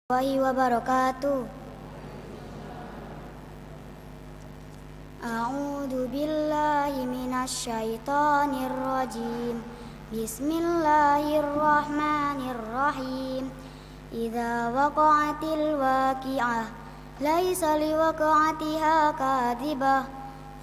Warahmatullahi wabarakatuh. A'udzu billahi minasy syaithanir rajim. Bismillahirrahmanirrahim. Idza waqa'atil waqi'ah laisa liwaqa'atiha kadhibah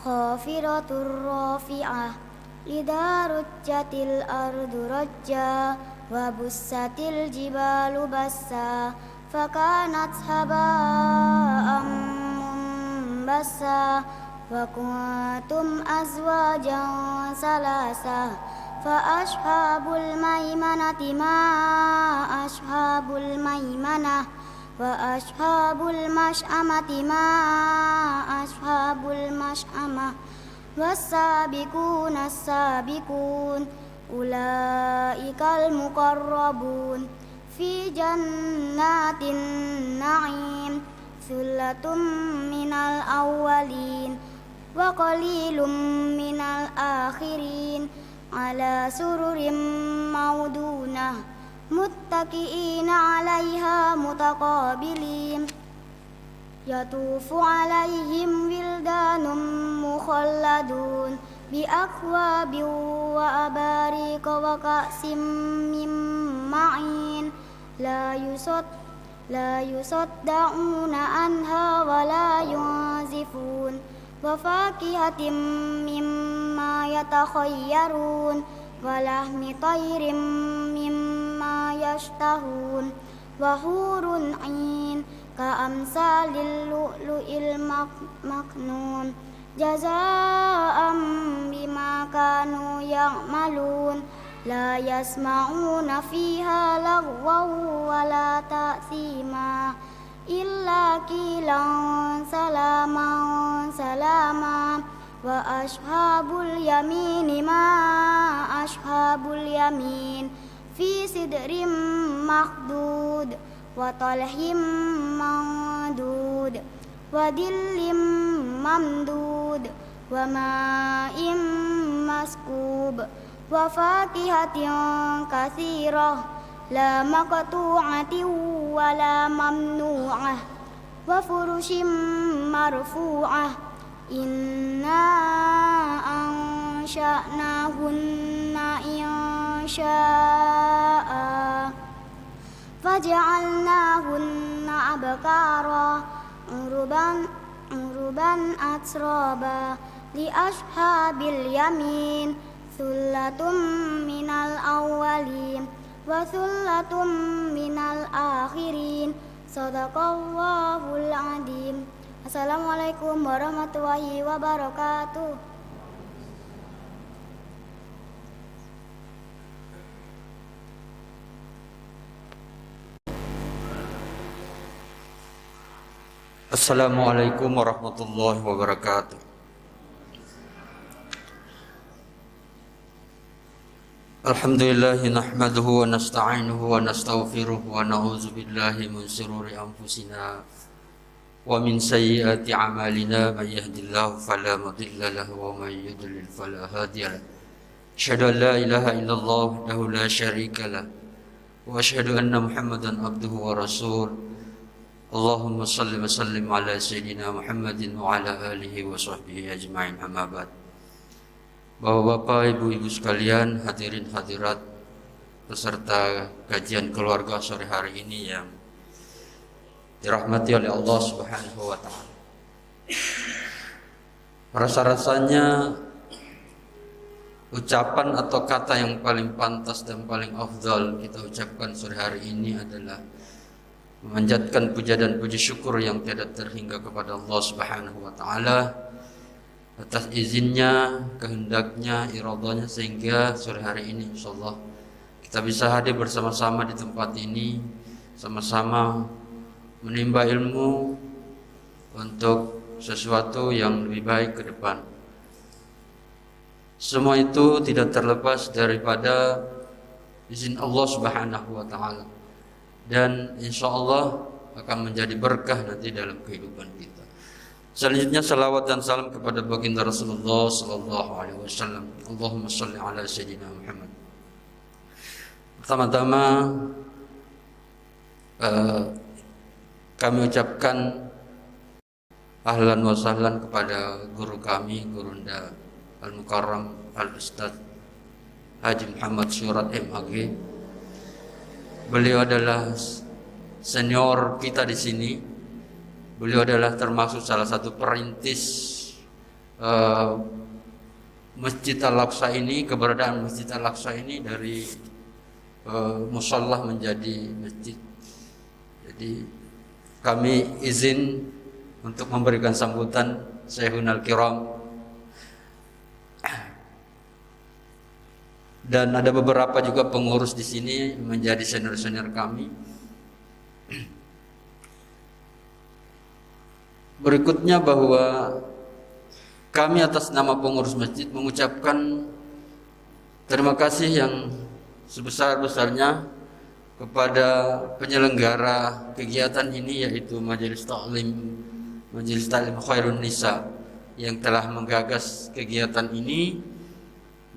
khafiratur rafi'ah idza rujjatil ardu rajja wa bussatil jibalu bassa fakanat haba'an munbassa wa kuntum azwajan salasa fa ashabul maimanati ma ashabul maimanah wa ashabul mash'amati ma ashabul mash'amah was-sabiquna as-sabiqun ulaikal muqarrabun fi jannatin na'im thullatun minal awwalin wa qalilum minal akhirin ala sururim maudunah muttaqiina 'alaiha mutaqabilin yatufu 'alaihim wildanum mukhalladun bi akwabin wa abarika wa ka'sim min ma'in la yusaddauna anha wa la yunzifun wa fakihatin mimma yatakhayyarun wa lahmi tayrin mimma yashtahun wa hurun 'ain ka amsalil lu'lu'il maknun jazaa'an bima kanu ya'malun la yasma'una fiha lagwan wa la ta'thima illa qilan salaman salama wa ashabul yamini ma ashabul yamin fi sidrim makhdud wa talhim mandud wa dillim mamdud wa ma'im maskub wa fakihatin katsirah la maqtu'atin wa la mamnu'ah wa furushin marfu'ah inna ansha'nahunna insha'a faja'alnahunna abkara uruban atraba li ashabil yamin thullatun minal awwalin wa thullatun minal akhirin sadaqallahul adzim. Assalamualaikum warahmatullahi wabarakatuh. Assalamualaikum warahmatullahi wabarakatuh. Alhamdulillahi nahmaduhu wa nasta'inuhu wa nastaghfiruhu wa na'udzu billahi min shururi anfusina wa min sayyiati a'malina may yahdihillahu fala mudilla lahu wa may yudlil fala hadiya lahu. Asyhadu an la ilaha illallah wahdahu la syarika lah wa asyhadu anna Muhammadan abduhu wa rasuluh. Allahumma salli wa sallim ala sayyidina Muhammadin wa ala alihi wa sahbihi ajma'in, amma ba'd. Bapak-bapak, ibu-ibu sekalian, hadirin hadirat peserta kajian keluarga sore hari ini yang dirahmati oleh Allah Subhanahu wa taala. Rasa-rasanya ucapan atau kata yang paling pantas dan paling afdal kita ucapkan sore hari ini adalah memanjatkan puja dan puji syukur yang tiada terhingga kepada Allah Subhanahu wa taala atas izinnya, kehendaknya, iradanya sehingga sore hari ini insyaallah kita bisa hadir bersama-sama di tempat ini, sama-sama menimba ilmu untuk sesuatu yang lebih baik ke depan. Semua itu tidak terlepas daripada izin Allah Subhanahu wa taala. Dan insya Allah akan menjadi berkah nanti dalam kehidupan kita. Selanjutnya salawat dan salam kepada baginda Rasulullah sallallahu alaihi wasallam. Allahumma shalli ala sayyidina Muhammad. Pertama-tama kami ucapkan ahlan wa sahlan kepada guru kami, Gurunda Al-Mukarram Al-Ustadz Haji Muhammad Syurat MAG. Beliau adalah senior kita di sini. Beliau adalah termasuk salah satu perintis Masjid Al-Aqsa ini, keberadaan Masjid Al-Aqsa ini dari musholah menjadi masjid. Jadi kami izin untuk memberikan sambutan Syekhun Al-Kiram. Dan ada beberapa juga pengurus di sini menjadi senior-senior kami. Berikutnya bahwa kami atas nama pengurus masjid mengucapkan terima kasih yang sebesar-besarnya kepada penyelenggara kegiatan ini, yaitu Majelis Ta'lim Khairun Nisa yang telah menggagas kegiatan ini,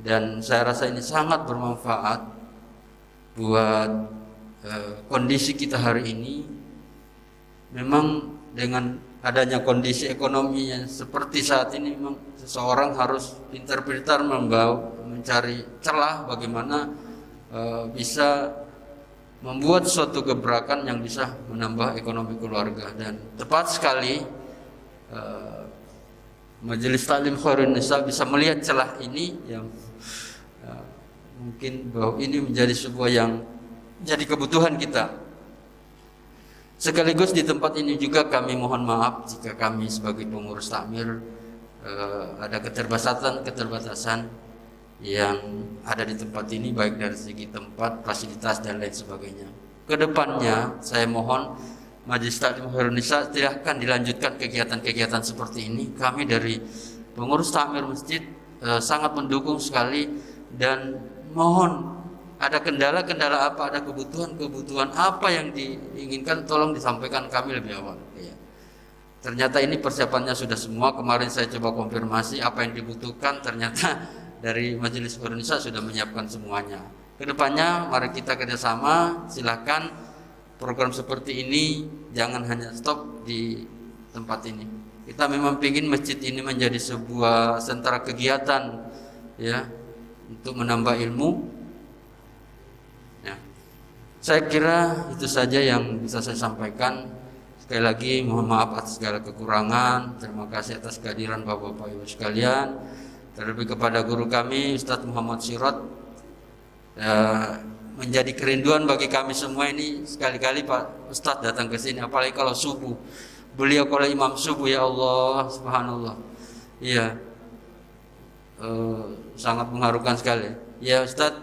dan saya rasa ini sangat bermanfaat buat kondisi kita hari ini. Memang dengan adanya kondisi ekonomi yang seperti saat ini, memang seseorang harus pintar-pintar mencari celah bagaimana bisa membuat suatu gebrakan yang bisa menambah ekonomi keluarga. Dan tepat sekali Majelis Ta'lim Khairun Nisa bisa melihat celah ini yang mungkin bahwa ini menjadi sebuah yang jadi kebutuhan kita. Sekaligus di tempat ini juga kami mohon maaf jika kami sebagai pengurus takmir ada keterbatasan yang ada di tempat ini, baik dari segi tempat, fasilitas dan lain sebagainya. Kedepannya saya mohon Majelis Ta'lim Khairun Nisa silahkan dilanjutkan kegiatan-kegiatan seperti ini. Kami dari pengurus takmir masjid sangat mendukung sekali, dan mohon ada kendala-kendala apa, ada kebutuhan apa yang diinginkan, tolong disampaikan kami lebih awal. Ya. Ternyata ini persiapannya sudah semua. Kemarin saya coba konfirmasi apa yang dibutuhkan, ternyata dari Majelis Khairun Nisa sudah menyiapkan semuanya. Kedepannya mari kita kerjasama. Silakan program seperti ini jangan hanya stop di tempat ini. Kita memang ingin masjid ini menjadi sebuah sentra kegiatan, ya, untuk menambah ilmu. Ya. Saya kira itu saja yang bisa saya sampaikan. Sekali lagi mohon maaf atas segala kekurangan. Terima kasih atas kehadiran Bapak-bapak Ibu sekalian. Terlebih kepada guru kami Ustadz Muhammad Syurat, menjadi kerinduan bagi kami semua ini sekali-kali Pak Ustadz datang ke sini, apalagi kalau subuh. Beliau kalau imam subuh, ya Allah, subhanallah. Iya, sangat mengharukan sekali. Ya Ustadz,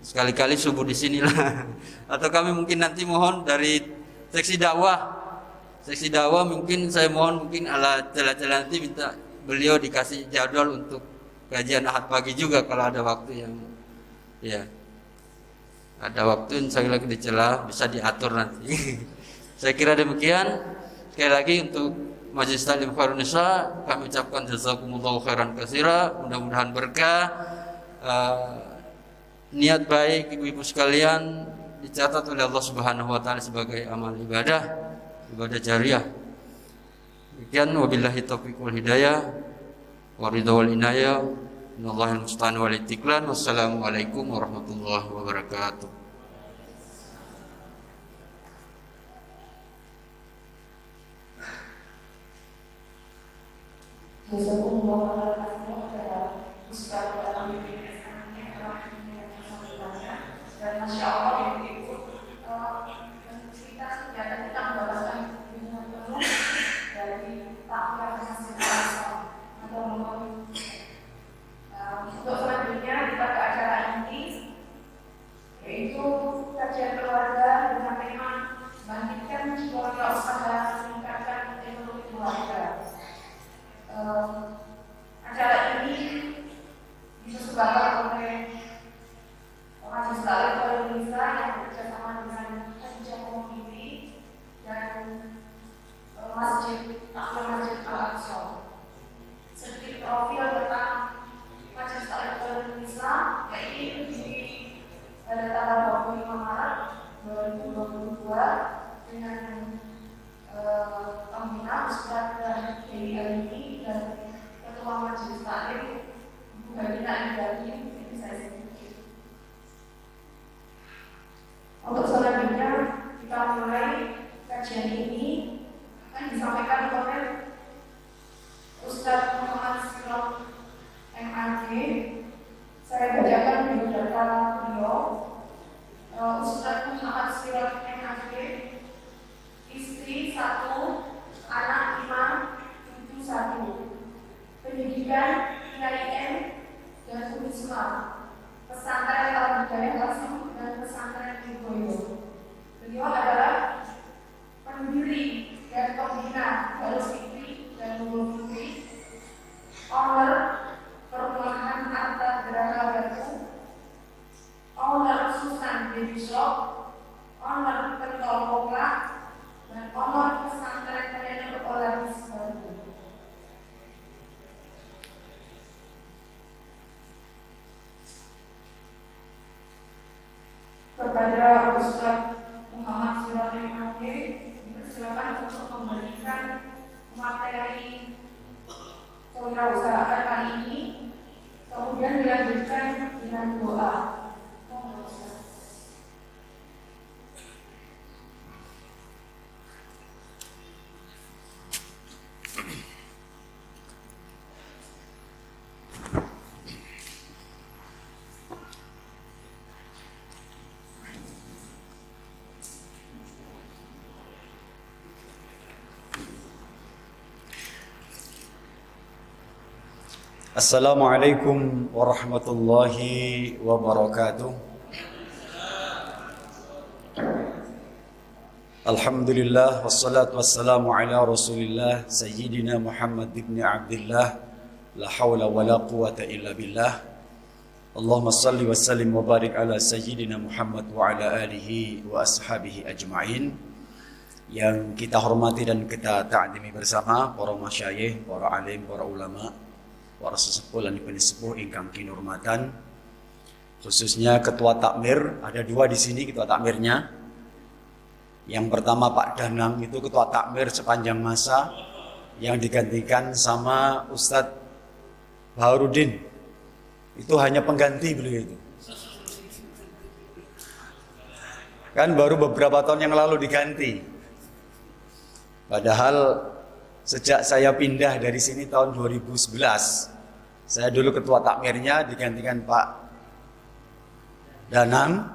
sekali-kali subuh di sinilah. Atau kami mungkin nanti mohon dari seksi dakwah mungkin saya mohon mungkin ala celah-celah nanti minta beliau dikasih jadwal untuk kajian Ahad pagi juga kalau ada waktu yang, ya, ada waktu saya lagi di celah bisa diatur nanti. Saya kira demikian. Sekali lagi untuk Majelis Ta'lim Khairun Nisa kami ucapkan jazakumullahu khairan katsira, mudah-mudahan berkah. Niat baik ibu-ibu sekalian dicatat oleh Allah Subhanahu wa taala sebagai amal ibadah jariah. Demikian, wabillahi taufiq wal hidayah wa ridha wal inayah. Innallahal musta'an wal istiqlan. Wassalamualaikum warahmatullahi wabarakatuh. Dan Masya Allah ibu-ibu, kita kegiatan kita mendapatkan bimbingan penuh dari takwa hasil atau untuk selanjutnya kita ke acara ini, yaitu kajian keluarga dengan tema bangkitkan keluarga usaha meningkatkan ekonomi keluarga. Acara ini kewirausahaan kali ini, kemudian dilanjutkan dengan doa. Assalamualaikum warahmatullahi wabarakatuh. Alhamdulillah wassalatu wassalamu ala Rasulillah Sayyidina Muhammad ibn Abdullah, la hawla wa la quwata illa billah. Allahumma salli wa sallim wa barik ala Sayyidina Muhammad wa ala alihi wa ashabihi ajma'in. Yang kita hormati dan kita ta'zimi bersama para masyayikh, para alim, para ulama, para sesepuh dan pesepuh ingkang kinurmatan, khususnya ketua takmir. Ada dua di sini ketua takmirnya. Yang pertama Pak Danang, itu ketua takmir sepanjang masa, yang digantikan sama Ustadz Baharudin. Itu hanya pengganti beliau itu. Kan baru beberapa tahun yang lalu diganti. Padahal sejak saya pindah dari sini tahun 2011, saya dulu ketua takmirnya, digantikan Pak Danang,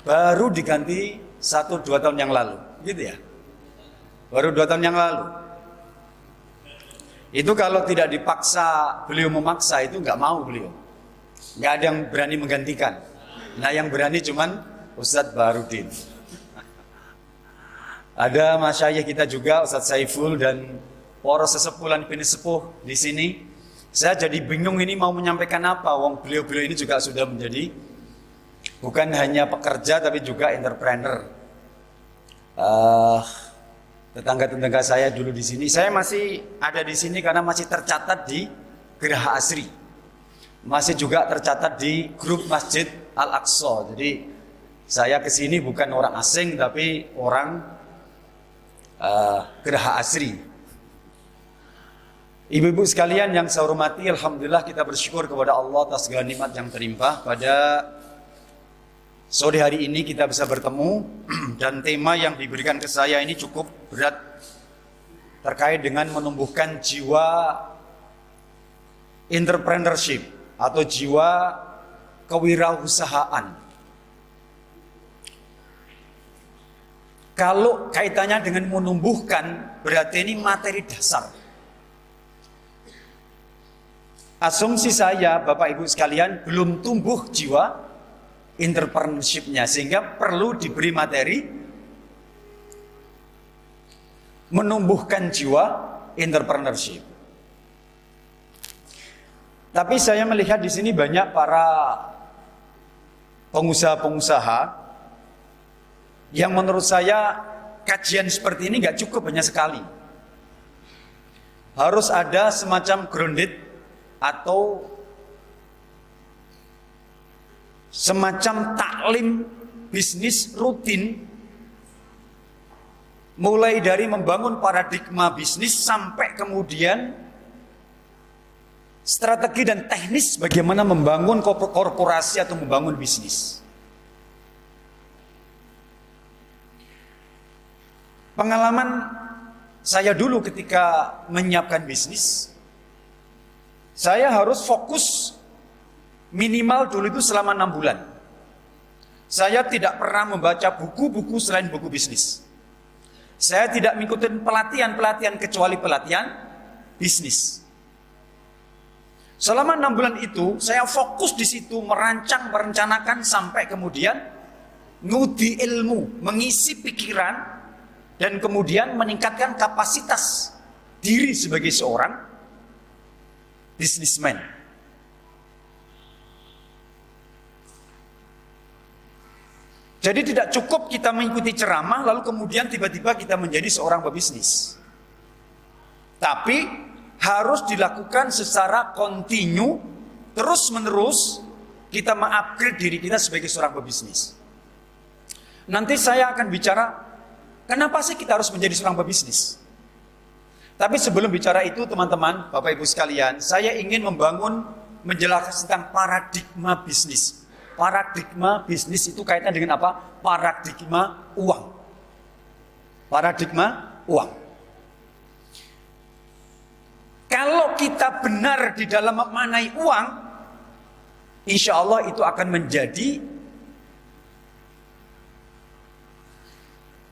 baru diganti 1-2 tahun yang lalu, gitu ya. Baru 2 tahun yang lalu. Itu kalau tidak dipaksa, beliau memaksa, itu nggak mau beliau. Nggak ada yang berani menggantikan. Nah yang berani cuman Ustadz Baharudin. Ada masyayikh kita juga, Ustadz Saiful dan para sesepuh dan pesepuh di sini. Saya jadi bingung ini mau menyampaikan apa. Wong beliau-beliau ini juga sudah menjadi bukan hanya pekerja tapi juga entrepreneur. Tetangga-tetangga saya dulu di sini. Saya masih ada di sini karena masih tercatat di Geraha Asri. Masih juga tercatat di grup Masjid Al-Aqsa. Jadi saya ke sini bukan orang asing tapi orang Geraha Asri. Ibu-ibu sekalian yang saya hormati, alhamdulillah kita bersyukur kepada Allah atas segala nikmat yang terlimpah. Pada sore hari ini kita bisa bertemu dan tema yang diberikan ke saya ini cukup berat, terkait dengan menumbuhkan jiwa entrepreneurship atau jiwa kewirausahaan. Kalau kaitannya dengan menumbuhkan, berarti ini materi dasar. Asumsi saya, Bapak Ibu sekalian, belum tumbuh jiwa entrepreneurship-nya, sehingga perlu diberi materi menumbuhkan jiwa entrepreneurship. Tapi saya melihat di sini banyak para pengusaha-pengusaha yang menurut saya kajian seperti ini nggak cukup hanya sekali. Harus ada semacam grounded atau semacam taklim bisnis rutin, mulai dari membangun paradigma bisnis sampai kemudian strategi dan teknis bagaimana membangun korporasi atau membangun bisnis. Pengalaman saya dulu ketika menyiapkan bisnis, saya harus fokus minimal dulu itu selama 6 bulan. Saya tidak pernah membaca buku-buku selain buku bisnis. Saya tidak mengikuti pelatihan-pelatihan kecuali pelatihan bisnis. Selama 6 bulan itu saya fokus di situ, merancang, merencanakan sampai kemudian ngudi ilmu, mengisi pikiran, dan kemudian meningkatkan kapasitas diri sebagai seorang bisnismen. Jadi tidak cukup kita mengikuti ceramah lalu kemudian tiba-tiba kita menjadi seorang pebisnis. Tapi harus dilakukan secara kontinu, terus-menerus kita mengupgrade diri kita sebagai seorang pebisnis. Nanti saya akan bicara kenapa sih kita harus menjadi seorang pebisnis? Tapi sebelum bicara itu teman-teman, Bapak Ibu sekalian, saya ingin menjelaskan tentang paradigma bisnis. Paradigma bisnis itu kaitan dengan apa? Paradigma uang. Paradigma uang. Kalau kita benar di dalam memaknai uang, insya Allah itu akan menjadi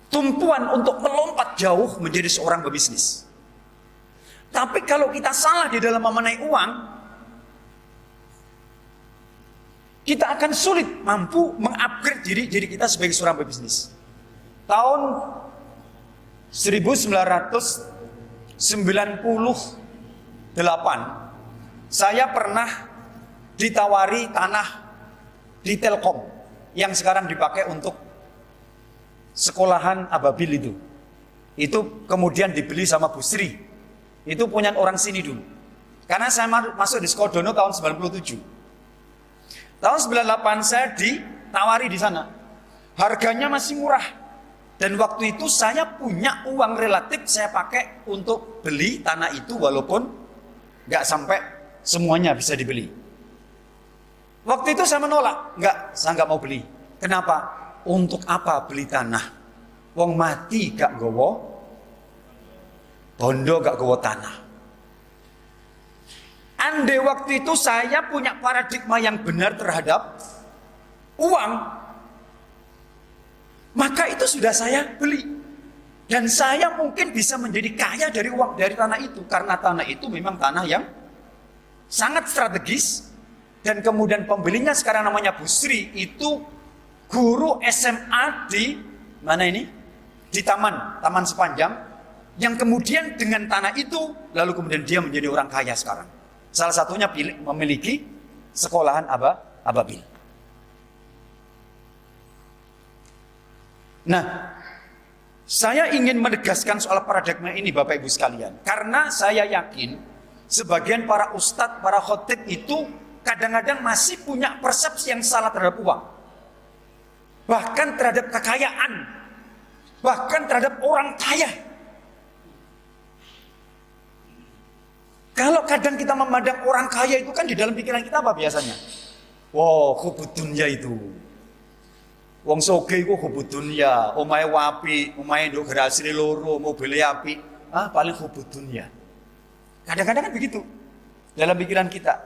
tumpuan untuk melompat jauh menjadi seorang pebisnis. Tapi kalau kita salah di dalam memaknai uang, kita akan sulit mampu mengupgrade diri kita sebagai seorang pebisnis. Tahun 1998, saya pernah ditawari tanah di Telkom yang sekarang dipakai untuk sekolahan Ababil itu. Itu kemudian dibeli sama Bu Sri. Itu punya orang sini dulu. Karena saya masuk di Skodono tahun 97. Tahun 98 saya ditawari di sana. Harganya masih murah. Dan waktu itu saya punya uang relatif saya pakai untuk beli tanah itu walaupun gak sampai semuanya bisa dibeli. Waktu itu saya menolak. Saya gak mau beli. Kenapa? Untuk apa beli tanah? Wong mati gak gowo bondo, gak gowo tanah. Andai waktu itu saya punya paradigma yang benar terhadap uang, maka itu sudah saya beli. Dan saya mungkin bisa menjadi kaya dari uang, dari tanah itu. Karena tanah itu memang tanah yang sangat strategis. Dan kemudian pembelinya sekarang namanya Bu Sri, itu guru SMA di mana ini? Di Taman Sepanjang. Yang kemudian dengan tanah itu, lalu kemudian dia menjadi orang kaya sekarang. Salah satunya memiliki sekolahan Ababil. Nah, saya ingin menegaskan soal paradigma ini Bapak Ibu sekalian. Karena saya yakin sebagian para ustadz, para khotib itu kadang-kadang masih punya persepsi yang salah terhadap uang. Bahkan terhadap kekayaan. Bahkan terhadap orang kaya. Kalau kadang kita memandang orang kaya itu kan di dalam pikiran kita apa biasanya? Wow, hubud dunya itu. Wong soge iku hubud dunya, omahe wapi, omahe nduk gerasine loro, mobile api. Paling hubud dunya. Kadang-kadang kan begitu dalam pikiran kita.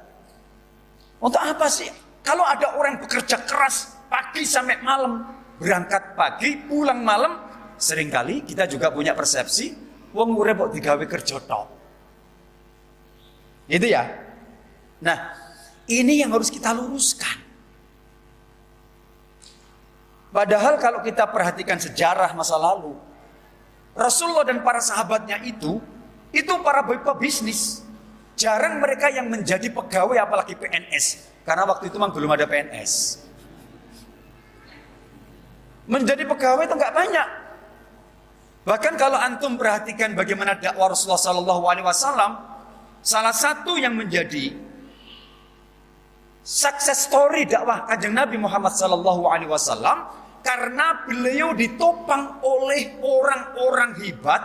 Untuk apa sih? Kalau ada orang bekerja keras pagi sampai malam, berangkat pagi, pulang malam, seringkali kita juga punya persepsi wong urip kok digawe kerja tok. Itu ya. Nah, ini yang harus kita luruskan. Padahal kalau kita perhatikan sejarah masa lalu, Rasulullah dan para sahabatnya itu para pebisnis. Jarang mereka yang menjadi pegawai apalagi PNS. Karena waktu itu memang belum ada PNS. Menjadi pegawai itu enggak banyak. Bahkan kalau antum perhatikan bagaimana dakwah Rasulullah SAW, salah satu yang menjadi success story dakwah Kanjeng Nabi Muhammad SAW karena beliau ditopang oleh orang-orang hebat,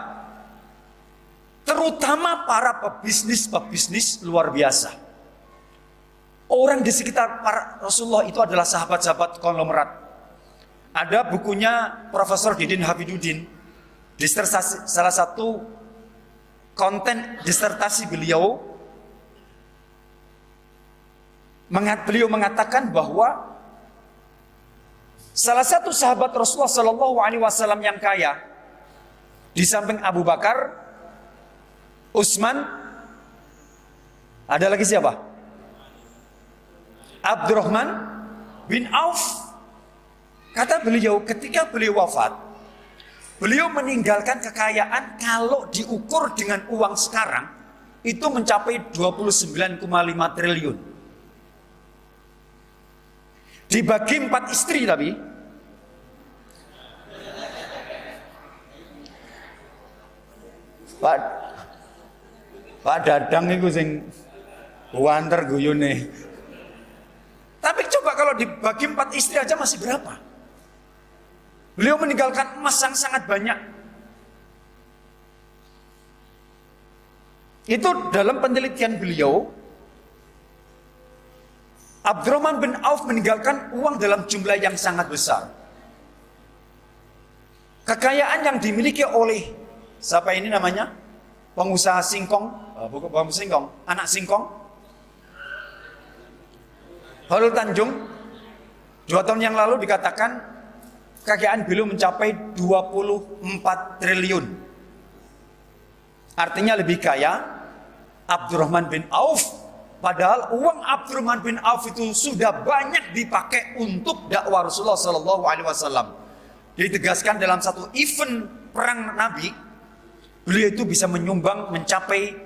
terutama para pebisnis luar biasa. Orang di sekitar para Rasulullah itu adalah sahabat-sahabat konglomerat. Ada bukunya Profesor Didin Hafiduddin, disertasi, salah satu konten disertasi beliau mengatakan bahwa salah satu sahabat Rasulullah SAW yang kaya di samping Abu Bakar, Utsman, ada lagi siapa? Abdurrahman bin Auf. Kata beliau ketika beliau wafat, beliau meninggalkan kekayaan kalau diukur dengan uang sekarang itu mencapai 29,5 triliun. Dibagi 4 istri tapi. Pak Dadang itu sing wanter guyune. Tapi coba kalau dibagi 4 istri aja masih berapa? Beliau meninggalkan emas yang sangat banyak. Itu dalam penelitian beliau, Abdurrahman bin Auf meninggalkan uang dalam jumlah yang sangat besar. Kekayaan yang dimiliki oleh siapa ini namanya? Pengusaha singkong, bukan singkong, anak singkong. Khairul Tanjung 2 tahun yang lalu dikatakan kekayaan beliau mencapai 24 triliun. Artinya lebih kaya Abdurrahman bin Auf. Padahal uang Abdurrahman bin Auf itu sudah banyak dipakai untuk dakwah Rasulullah SAW. Ditegaskan dalam satu event perang Nabi, beliau itu bisa menyumbang mencapai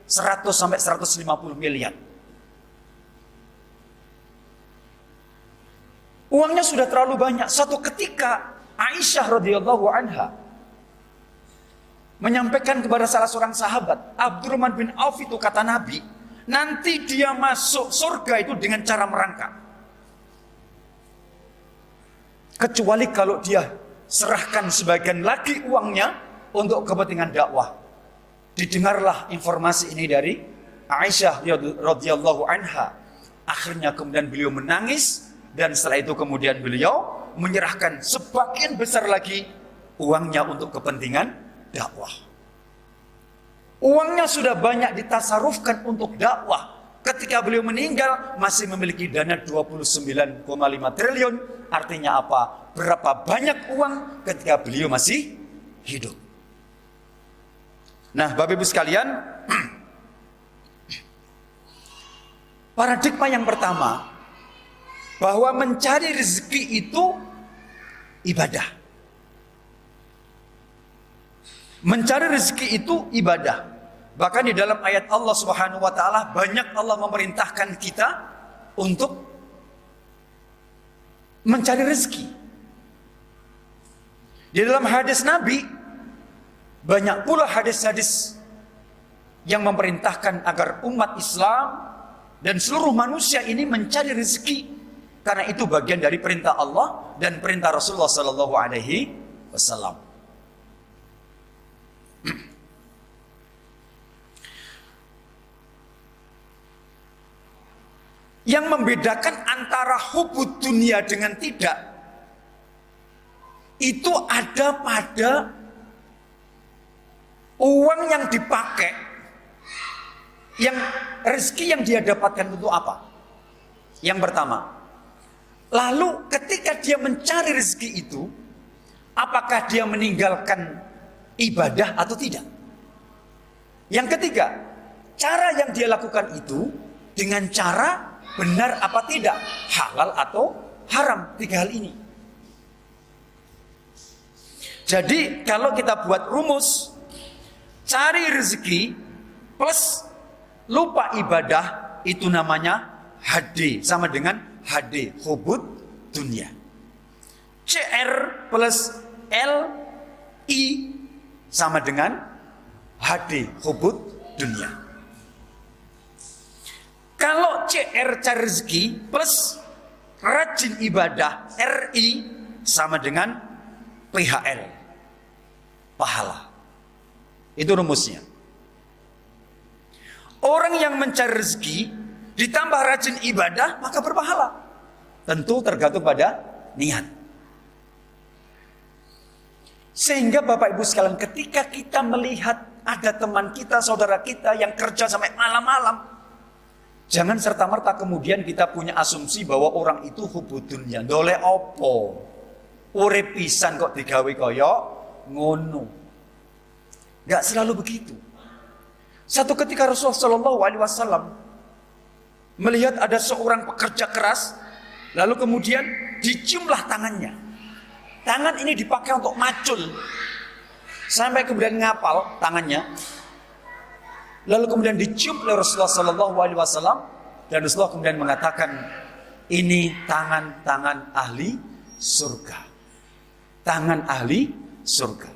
100 sampai 150 miliar. Uangnya sudah terlalu banyak. Suatu ketika Aisyah radhiyallahu anha menyampaikan kepada salah seorang sahabat, Abdurrahman bin Auf itu kata Nabi, nanti dia masuk surga itu dengan cara merangkak. Kecuali kalau dia serahkan sebagian lagi uangnya untuk kepentingan dakwah. Didengarlah informasi ini dari Aisyah radhiyallahu anha. Akhirnya kemudian beliau menangis, dan setelah itu kemudian beliau menyerahkan sebagian besar lagi uangnya untuk kepentingan dakwah. Uangnya sudah banyak ditasarufkan untuk dakwah. Ketika beliau meninggal masih memiliki dana 29,5 triliun. Artinya apa? Berapa banyak uang ketika beliau masih hidup. Nah, Bapak Ibu sekalian, paradigma yang pertama, bahwa mencari rezeki itu ibadah. Mencari rezeki itu ibadah. Bahkan di dalam ayat Allah Subhanahu wa taala banyak Allah memerintahkan kita untuk mencari rezeki. Di dalam hadis Nabi banyak pula hadis-hadis yang memerintahkan agar umat Islam dan seluruh manusia ini mencari rezeki. Karena itu bagian dari perintah Allah dan perintah Rasulullah sallallahu alaihi wasallam. Yang membedakan antara hubud dunia dengan tidak, itu ada pada uang yang dipakai, yang rezeki yang dia dapatkan untuk apa? Yang pertama, lalu ketika dia mencari rezeki itu, apakah dia meninggalkan ibadah atau tidak? Yang ketiga, cara yang dia lakukan itu dengan cara benar apa tidak, halal atau haram, 3 hal ini. Jadi kalau kita buat rumus, cari rezeki plus lupa ibadah, itu namanya HD, sama dengan HD, hubud dunia. CR plus LI sama dengan HD, hubud dunia. Kalau CR cari rezeki plus rajin ibadah, RI sama dengan PHL, pahala. Itu rumusnya. Orang yang mencari rezeki ditambah rajin ibadah maka berpahala. Tentu tergantung pada niat. Sehingga Bapak Ibu sekalian, ketika kita melihat ada teman kita, saudara kita yang kerja sampai malam-malam, jangan serta-merta kemudian kita punya asumsi bahwa orang itu hubud dunya. Dole opo? Urip pisan kok digawe kaya ngono. Gak selalu begitu. Satu ketika Rasulullah SAW melihat ada seorang pekerja keras, lalu kemudian diciumlah tangannya. Tangan ini dipakai untuk macul, sampai kemudian ngapal tangannya. Lalu kemudian dicium oleh Rasulullah SAW, dan Rasulullah kemudian mengatakan, ini tangan-tangan ahli surga. Tangan ahli surga.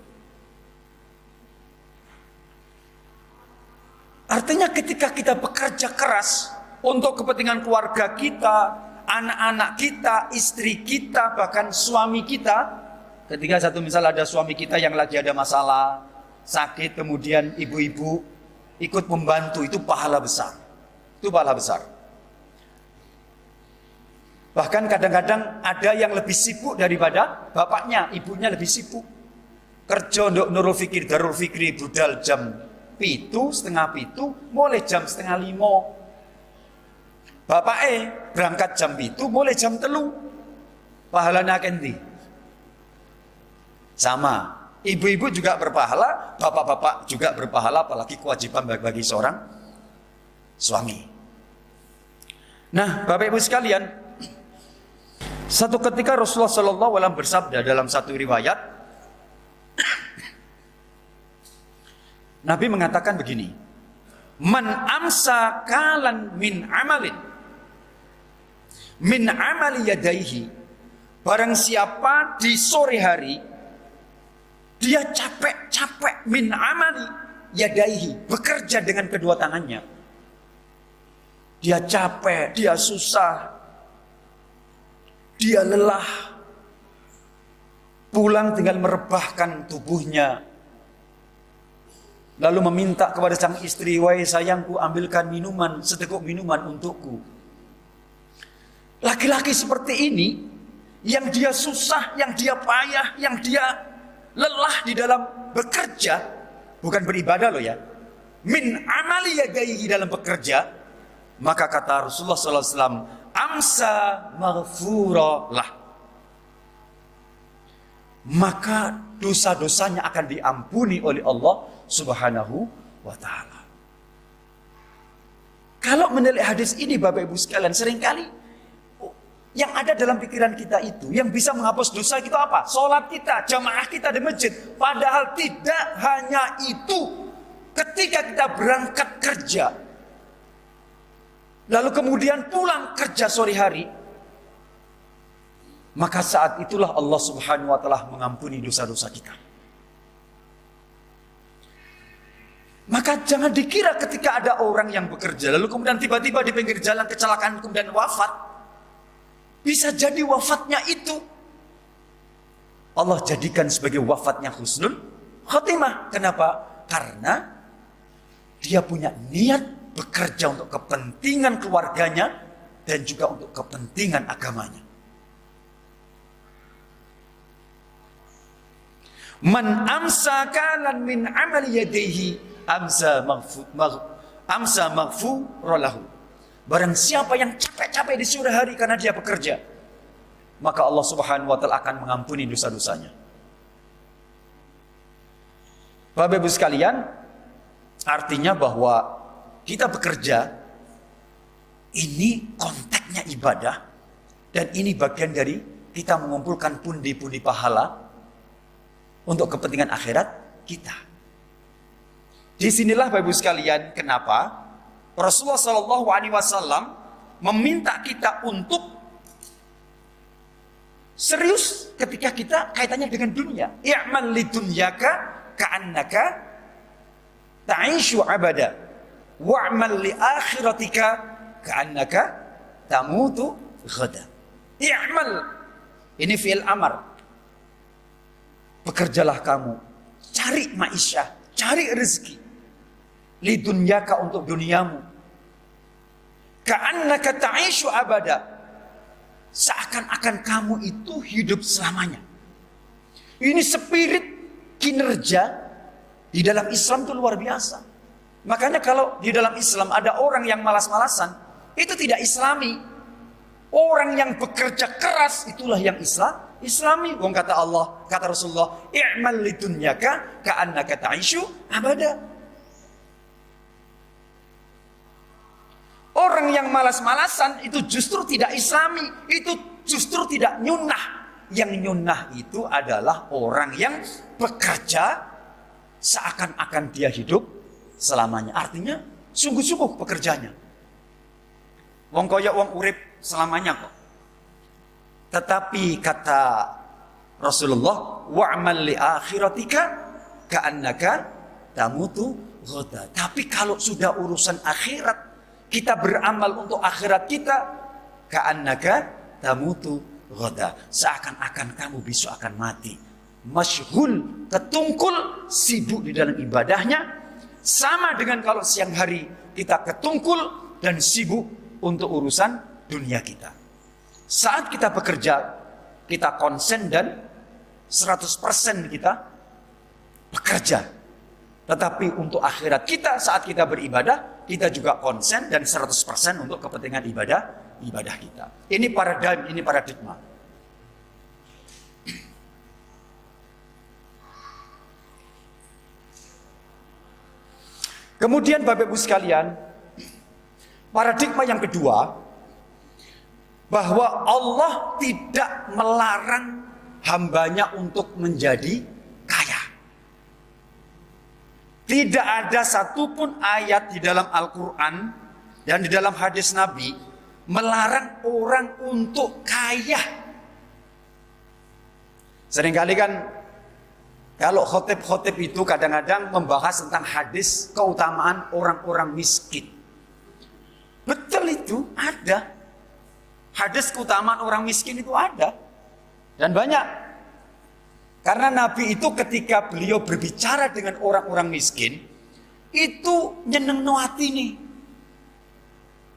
Artinya ketika kita bekerja keras untuk kepentingan keluarga kita, anak-anak kita, istri kita, bahkan suami kita. Ketika misal ada suami kita yang lagi ada masalah, sakit, kemudian ibu-ibu ikut membantu, itu pahala besar. Itu pahala besar. Bahkan kadang-kadang ada yang lebih sibuk daripada bapaknya, ibunya lebih sibuk. Kerja untuk Nurul Fikri, Darul Fikri budal jam 7:30, mulai jam 4:30. Bapaknya berangkat jam 7, mulai jam 3. Pahalanya kendi. Sama. Ibu-ibu juga berpahala, bapak-bapak juga berpahala, apalagi kewajiban bagi seorang suami. Nah, Bapak Ibu sekalian, satu ketika Rasulullah SAW bersabda dalam satu riwayat, Nabi mengatakan begini, "Man amsa kalan min amalin, min amali yadaihi." Barang siapa di sore hari dia capek-capek min amali yadaihi, bekerja dengan kedua tangannya. Dia capek, dia susah, dia lelah, pulang tinggal merebahkan tubuhnya, lalu meminta kepada sang istri, "Wahai sayangku, ambilkan minuman, seteguk minuman untukku." Laki-laki seperti ini, yang dia susah, yang dia payah, yang dia lelah di dalam bekerja, bukan beribadah loh ya, min amali yadaihi, dalam bekerja, maka kata Rasulullah SAW, amsa maghfura lah, maka dosa-dosanya akan diampuni oleh Allah Subhanahu wa ta'ala. Kalau menilai hadis ini Bapak Ibu sekalian, seringkali yang ada dalam pikiran kita itu, yang bisa menghapus dosa kita apa? Sholat kita, jamaah kita di masjid. Padahal tidak hanya itu. Ketika kita berangkat kerja, lalu kemudian pulang kerja sore hari, maka saat itulah Allah Subhanahu wa ta'ala mengampuni dosa-dosa kita. Maka jangan dikira ketika ada orang yang bekerja, lalu kemudian tiba-tiba di pinggir jalan kecelakaan kemudian wafat. Bisa jadi wafatnya itu Allah jadikan sebagai wafatnya husnul khotimah. Kenapa? Karena dia punya niat bekerja untuk kepentingan keluarganya dan juga untuk kepentingan agamanya. Man amsa kalan min amali yadayhi amsa maghfura lahu. Barang siapa yang capek-capek di sore hari karena dia bekerja, maka Allah Subhanahu wa ta'ala akan mengampuni dosa-dosanya. Bapak Ibu sekalian, artinya bahwa kita bekerja ini konteksnya ibadah, dan ini bagian dari kita mengumpulkan pundi-pundi pahala untuk kepentingan akhirat kita. Disinilah Bapak Ibu sekalian, kenapa Rasulullah SAW meminta kita untuk serius ketika kita kaitannya dengan dunia. I'mal lidunyaka ka'annaka ta'ishu abada, wa'mal li akhiratika ka'annaka tamutu ghada. I'mal, ini fi'il amar. Bekerjalah kamu, cari ma'isyah, cari rezeki. Lidunyaka, untuk duniamu. Ka'annaka ta'ishu abada, seakan-akan kamu itu hidup selamanya. Ini spirit kinerja di dalam Islam itu luar biasa. Makanya kalau di dalam Islam ada orang yang malas-malasan, itu tidak Islami. Orang yang bekerja keras itulah yang Islami. Wong kata Allah, kata Rasulullah, i'mal lidunyaka ka'annaka ta'ishu abada. Orang yang malas-malasan itu justru tidak Islami, itu justru tidak nyunnah. Yang nyunnah itu adalah orang yang bekerja seakan-akan dia hidup selamanya. Artinya sungguh-sungguh pekerjanya. Wong koyok wong urip selamanya kok. Tetapi kata Rasulullah, wa'mal li akhiratika ka'annaka tamutu ghada. Tapi kalau sudah urusan akhirat, kita beramal untuk akhirat kita, ka'annaka tamutu ghada, seakan-akan kamu besok akan mati. Masyghul, ketungkul, sibuk di dalam ibadahnya, Sama dengan kalau siang hari kita ketungkul dan sibuk untuk urusan dunia kita. Saat kita bekerja, kita konsen dan 100% kita bekerja. Tetapi untuk akhirat kita saat kita beribadah, kita juga konsen dan 100% untuk kepentingan ibadah kita. Ini paradigma. Kemudian Bapak Ibu sekalian, paradigma yang kedua, bahwa Allah tidak melarang hambanya untuk menjadi kaya. Tidak ada satupun ayat di dalam Al-Quran dan di dalam hadis Nabi melarang orang untuk kaya. Seringkali kan kalau khotib-khotib itu kadang-kadang membahas tentang hadis keutamaan orang-orang miskin. Betul itu, ada. Hadis keutamaan orang miskin itu ada. Dan banyak. Karena Nabi itu ketika beliau berbicara dengan orang-orang miskin, itu nyeneng no hati nih.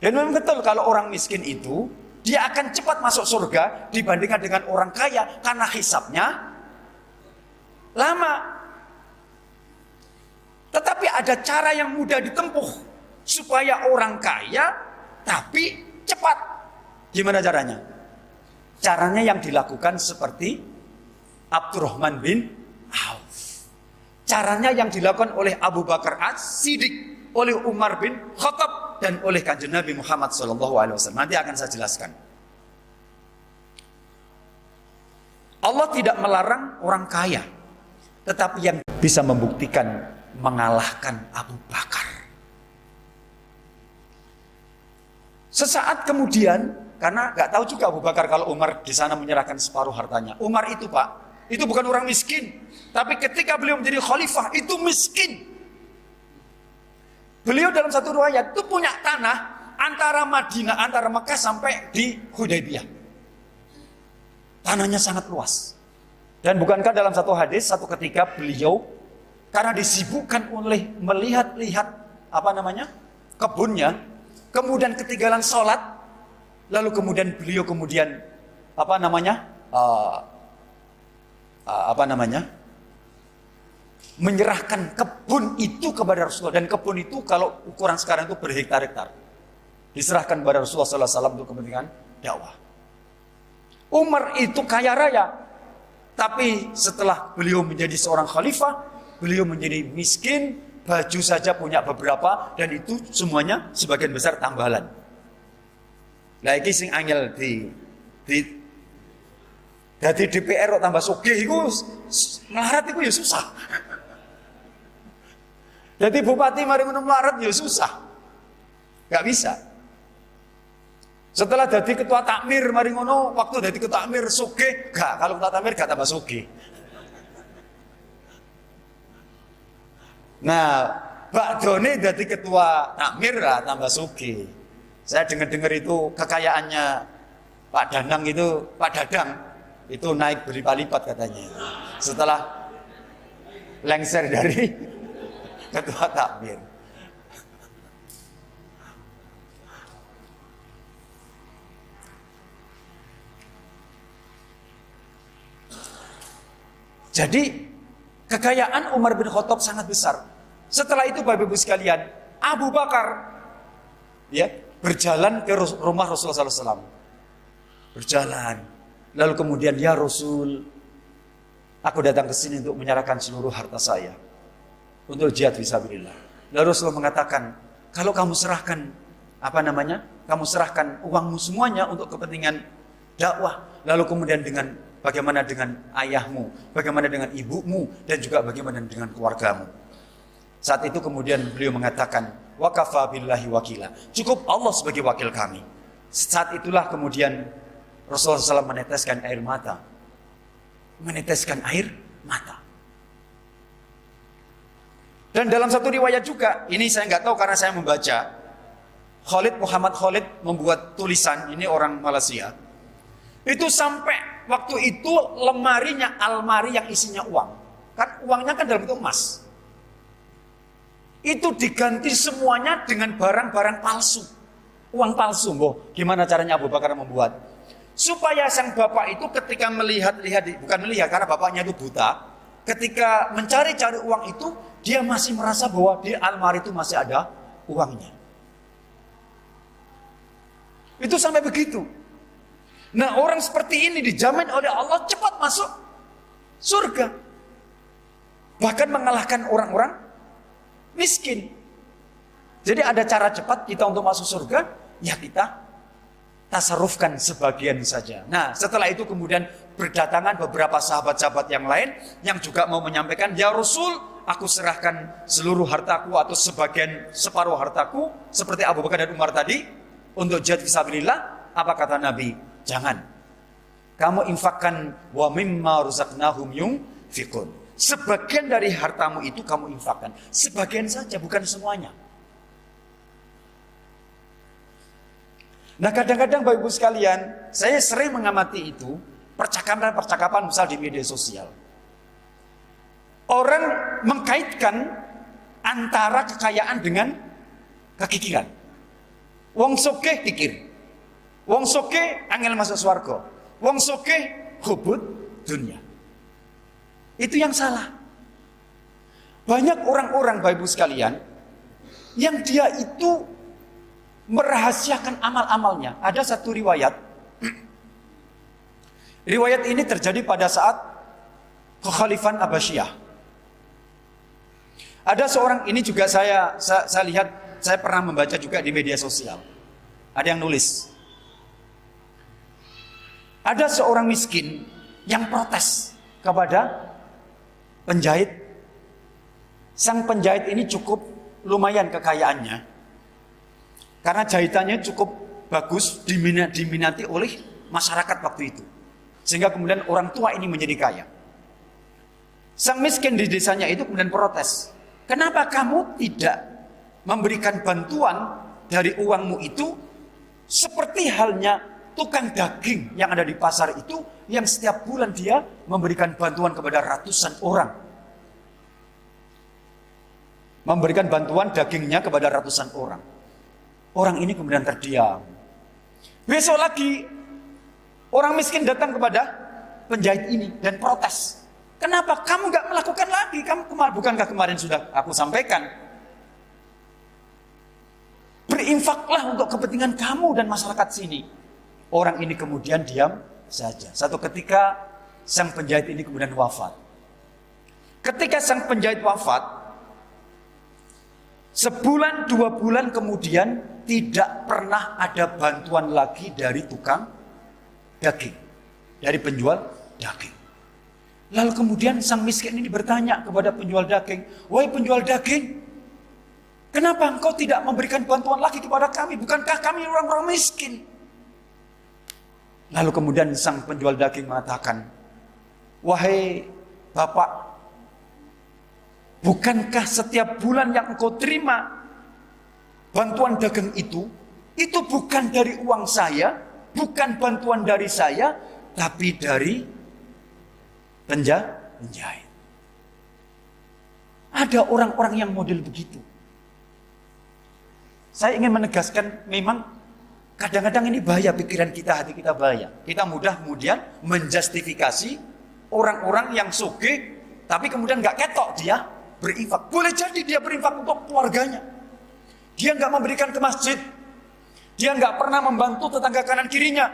Dan memang betul kalau orang miskin itu, dia akan cepat masuk surga dibandingkan dengan orang kaya. Karena hisabnya lama. Tetapi ada cara yang mudah ditempuh supaya orang kaya tapi cepat. Gimana caranya? Caranya yang dilakukan seperti Abdurrahman bin Auf. Caranya yang dilakukan oleh Abu Bakar As-Siddiq, oleh Umar bin Khattab, dan oleh Kanjeng Nabi Muhammad SAW. Nanti akan saya jelaskan. Allah tidak melarang orang kaya, tetapi yang bisa membuktikan mengalahkan Abu Bakar. Sesaat kemudian, karena gak tahu juga Abu Bakar kalau Umar di sana menyerahkan separuh hartanya. Umar itu Pak, itu bukan orang miskin, tapi ketika beliau menjadi khalifah itu miskin. Beliau dalam satu riwayat itu punya tanah antara Madinah, antara Mekah sampai di Hudaybiyah. Tanahnya sangat luas. Dan bukankah dalam satu hadis, satu ketika beliau karena disibukkan oleh melihat-lihat kebunnya, kemudian ketinggalan sholat, lalu kemudian beliau menyerahkan kebun itu kepada Rasulullah. Dan kebun itu kalau ukuran sekarang itu berhektar-hektar, diserahkan kepada Rasulullah SAW untuk kepentingan dakwah. Umar itu kaya raya, tapi setelah beliau menjadi seorang khalifah, beliau menjadi miskin. Baju saja punya beberapa, dan itu semuanya sebagian besar tambalan. Lah iki sing angel dadi DPR kok tambah sugih iku melarat iku ya susah. Jadi bupati mari ngono melarat ya susah. Gak bisa. Setelah jadi ketua takmir mari ngono, waktu jadi ketua takmir sugih, gak, kalau ketua takmir gak tambah sugih. Nah, Pak Doni jadi ketua takmir lah tambah sugih. Saya dengar itu kekayaannya Pak Dadang itu naik berlipat-lipat katanya. Setelah lengser dari ketua takmir. Jadi kekayaan Umar bin Khattab sangat besar. Setelah itu Bapak Ibu sekalian, Abu Bakar berjalan ke rumah Rasulullah SAW. Berjalan. Lalu kemudian, ya Rasul, aku datang ke sini untuk menyerahkan seluruh harta saya untuk jihad fisabilillah. Lalu Rasulullah mengatakan, kalau kamu serahkan kamu serahkan uangmu semuanya untuk kepentingan dakwah. Lalu kemudian bagaimana dengan ayahmu, bagaimana dengan ibumu, dan juga bagaimana dengan keluargamu. Saat itu kemudian beliau mengatakan, wa kafa billahi wakila, cukup Allah sebagai wakil kami. Saat itulah kemudian Rasulullah SAW meneteskan air mata. Dan dalam satu riwayat juga, ini saya nggak tahu karena saya membaca, Muhammad Khalid membuat tulisan, ini orang Malaysia. Itu sampai waktu itu almari yang isinya uang. Kan uangnya kan dalam bentuk emas. itu diganti semuanya dengan barang-barang palsu. Uang palsu. Gimana caranya Abu Bakar membuat? Supaya sang bapak itu ketika bukan melihat karena bapaknya itu buta, ketika mencari-cari uang itu, dia masih merasa bahwa di almari itu masih ada uangnya. Itu sampai begitu. Nah, orang seperti ini dijamin oleh Allah cepat masuk surga. Bahkan mengalahkan orang-orang miskin. Jadi ada cara cepat kita untuk masuk surga, ya kita tasarrufkan sebagian saja. Nah, setelah itu kemudian berdatangan beberapa sahabat-sahabat yang lain yang juga mau menyampaikan, "Ya Rasul, aku serahkan seluruh hartaku atau separuh hartaku seperti Abu Bakar dan Umar tadi untuk jihad fisabilillah." Apa kata Nabi? Jangan. Kamu infakkan wa mimma razaqnahum yunfiqun. Sebagian dari hartamu itu kamu infakkan. Sebagian saja, bukan semuanya. Nah, kadang-kadang Bapak Ibu sekalian, saya sering mengamati itu, percakapan-percakapan misal di media sosial. Orang mengkaitkan antara kekayaan dengan kekikiran. Wong sugih kikir. Wong sugih angel masuk swarga. Wong sugih hubud dunia. Itu yang salah. Banyak orang-orang Bapak Ibu sekalian yang dia itu merahasiakan amal-amalnya. Ada satu riwayat. Riwayat ini terjadi pada saat Kekhalifan Abbasiyah. Ada seorang, ini juga saya lihat, saya pernah membaca juga di media sosial. Ada yang nulis. Ada seorang miskin yang protes kepada penjahit. Sang penjahit ini cukup lumayan kekayaannya. Karena jahitannya cukup bagus, diminati oleh masyarakat waktu itu. Sehingga kemudian orang tua ini menjadi kaya. Sang miskin di desanya itu kemudian protes. Kenapa kamu tidak memberikan bantuan dari uangmu itu seperti halnya tukang daging yang ada di pasar itu, yang setiap bulan dia memberikan bantuan kepada ratusan orang. Memberikan bantuan dagingnya kepada ratusan orang. Orang ini kemudian terdiam. Besok lagi orang miskin datang kepada penjahit ini dan protes. Kenapa kamu gak melakukan lagi? Bukankah kemarin sudah aku sampaikan? Berinfaklah untuk kepentingan kamu dan masyarakat sini. Orang ini kemudian diam saja. Satu ketika sang penjahit ini kemudian wafat. Ketika sang penjahit wafat, sebulan 2 bulan kemudian tidak pernah ada bantuan lagi dari tukang daging, dari penjual daging. Lalu kemudian sang miskin ini bertanya kepada penjual daging, "Wahai penjual daging, kenapa engkau tidak memberikan bantuan lagi kepada kami? Bukankah kami orang-orang miskin?" Lalu kemudian sang penjual daging mengatakan, "Wahai Bapak, bukankah setiap bulan yang engkau terima bantuan dagang itu bukan dari uang saya, bukan bantuan dari saya, tapi dari penjahit." Ada orang-orang yang model begitu. Saya ingin menegaskan, memang kadang-kadang ini bahaya pikiran kita, hati kita bahaya. Kita mudah kemudian menjustifikasi orang-orang yang sugih, tapi kemudian gak ketok dia berinfak. Boleh jadi dia berinfak untuk keluarganya. Dia gak memberikan ke masjid. Dia gak pernah membantu tetangga kanan kirinya.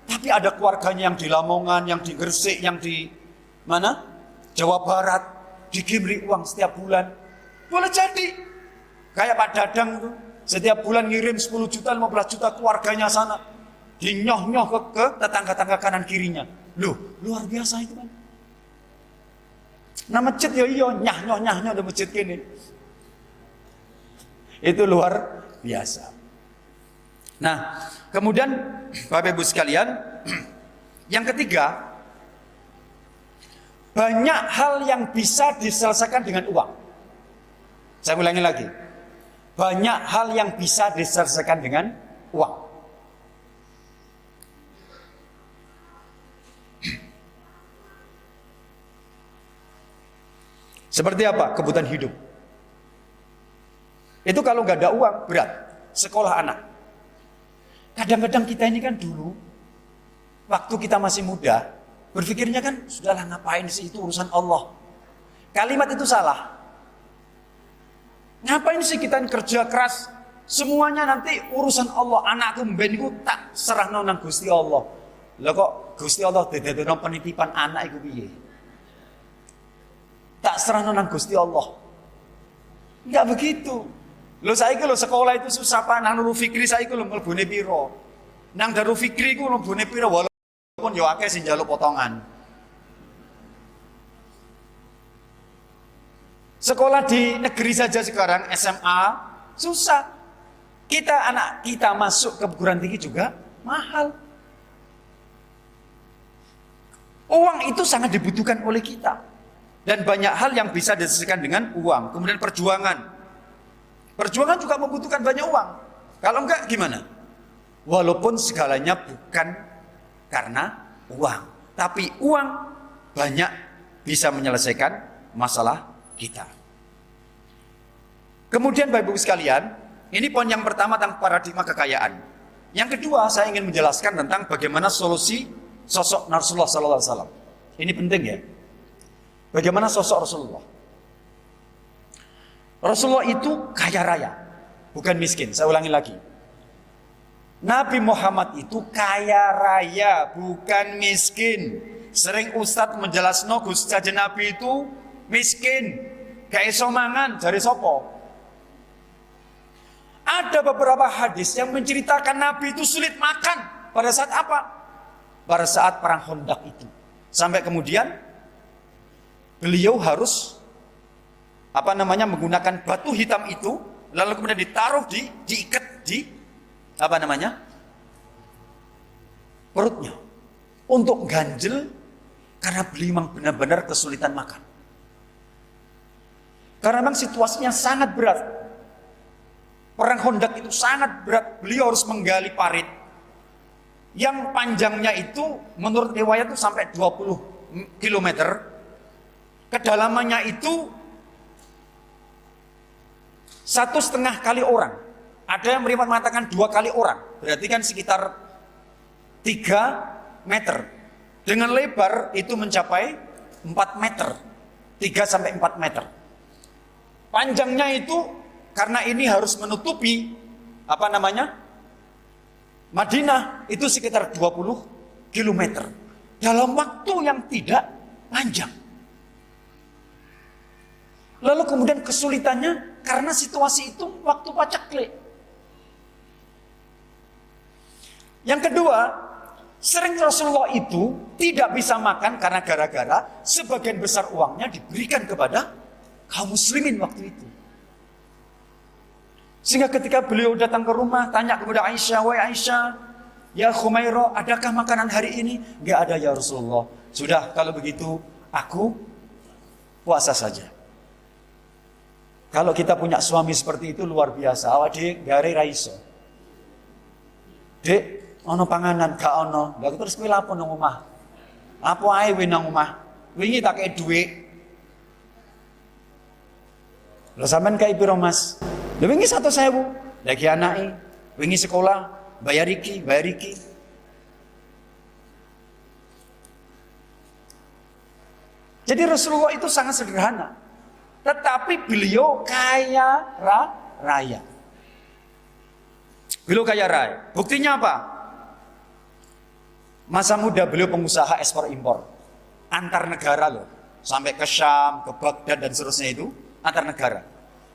Tapi ada keluarganya yang di Lamongan, yang di Gresik, yang di mana? Jawa Barat. Dikibri uang setiap bulan. Boleh jadi. Kayak Pak Dadang tuh. Setiap bulan ngirim 10 juta, 15 juta keluarganya sana. Dinyoh-nyoh ke tetangga-tetangga kanan kirinya. Loh, luar biasa itu kan. Nah masjid ya iya, nyah-nyoh ada masjid gini. Itu luar biasa. Nah, kemudian Bapak Ibu sekalian, yang ketiga, banyak hal yang bisa diselesaikan dengan uang. Saya ulangi lagi. Banyak hal yang bisa diselesaikan dengan uang. Seperti apa? Kebutuhan hidup. Itu kalau nggak ada uang, berat. Sekolah anak. Kadang-kadang kita ini kan dulu, waktu kita masih muda, berpikirnya kan, sudahlah ngapain sih itu urusan Allah. Kalimat itu salah. Ngapain sih kita kerja keras? Semuanya nanti urusan Allah. Anakku mbeniku tak serahno nang Gusti Allah. Lah kok Gusti Allah dadekno penitipan anak iku piye? Tak serahno nang Gusti Allah. Enggak begitu. Lho saiki lho sekolah itu susah Pak, nang Nurul Fikri saiki lho mlebune piro? Nang Darul Fikri ku mlebune piro walaupun yo akeh sing njaluk potongan. Sekolah di negeri saja sekarang SMA susah. Anak kita masuk ke perguruan tinggi juga mahal. Uang itu sangat dibutuhkan oleh kita. Dan banyak hal yang bisa diselesaikan dengan uang. Kemudian perjuangan. Perjuangan juga membutuhkan banyak uang. Kalau enggak gimana? Walaupun segalanya bukan karena uang. Tapi uang banyak bisa menyelesaikan masalah kita. Kemudian Bapak Ibu sekalian, ini poin yang pertama tentang paradigma kekayaan. Yang kedua, saya ingin menjelaskan tentang bagaimana solusi sosok Rasulullah SAW. Ini penting ya. Bagaimana sosok Rasulullah? Rasulullah itu kaya raya, bukan miskin. Saya ulangi lagi. Nabi Muhammad itu kaya raya, bukan miskin. Sering Ustadz menjelaskan Gus saja Nabi itu miskin, gak iso mangan, jari sopo. Ada beberapa hadis yang menceritakan Nabi itu sulit makan. Pada saat apa? Pada saat perang Khandaq itu. Sampai kemudian beliau harus menggunakan batu hitam itu, lalu kemudian ditaruh diikat di perutnya untuk ganjel, karena beliau memang benar-benar kesulitan makan. Karena memang situasinya sangat berat. Perang Khandaq itu sangat berat. Beliau harus menggali parit yang panjangnya itu menurut riwayat itu sampai 20 km. Kedalamannya itu 1,5 kali orang. Ada yang mengatakan 2 kali orang. Berarti kan sekitar 3 meter. Dengan lebar itu mencapai 4 meter. 3 sampai 4 meter. Panjangnya itu karena ini harus menutupi Madinah itu sekitar 20 km. Dalam waktu yang tidak panjang. Lalu kemudian kesulitannya karena situasi itu waktu paceklik. Yang kedua, sering Rasulullah itu tidak bisa makan karena gara-gara sebagian besar uangnya diberikan kepada kaum muslimin waktu itu. Sehingga ketika beliau datang ke rumah, tanya kepada Aisyah, "Wahai Aisyah, ya Khumairah, adakah makanan hari ini?" "Enggak ada ya Rasulullah." "Sudah, kalau begitu aku puasa saja." Kalau kita punya suami seperti itu luar biasa. Awak dek gare ra iso. Dek, ono panganan gak ono. Lah terus kowe lapo nang omah? Apa ae kowe nang omah? Wingi tak kei dhuwit. Lho sampean kei piro, Mas? Lho wingi 100.000. Lagi anake, wingi sekolah, bayar iki, bayar iki. Jadi Rasulullah itu sangat sederhana. Tetapi beliau kaya raya. Beliau kaya raya. Buktinya apa? Masa muda beliau pengusaha ekspor impor. Antar negara loh. Sampai ke Syam, ke Baghdad dan seterusnya itu. Antar negara.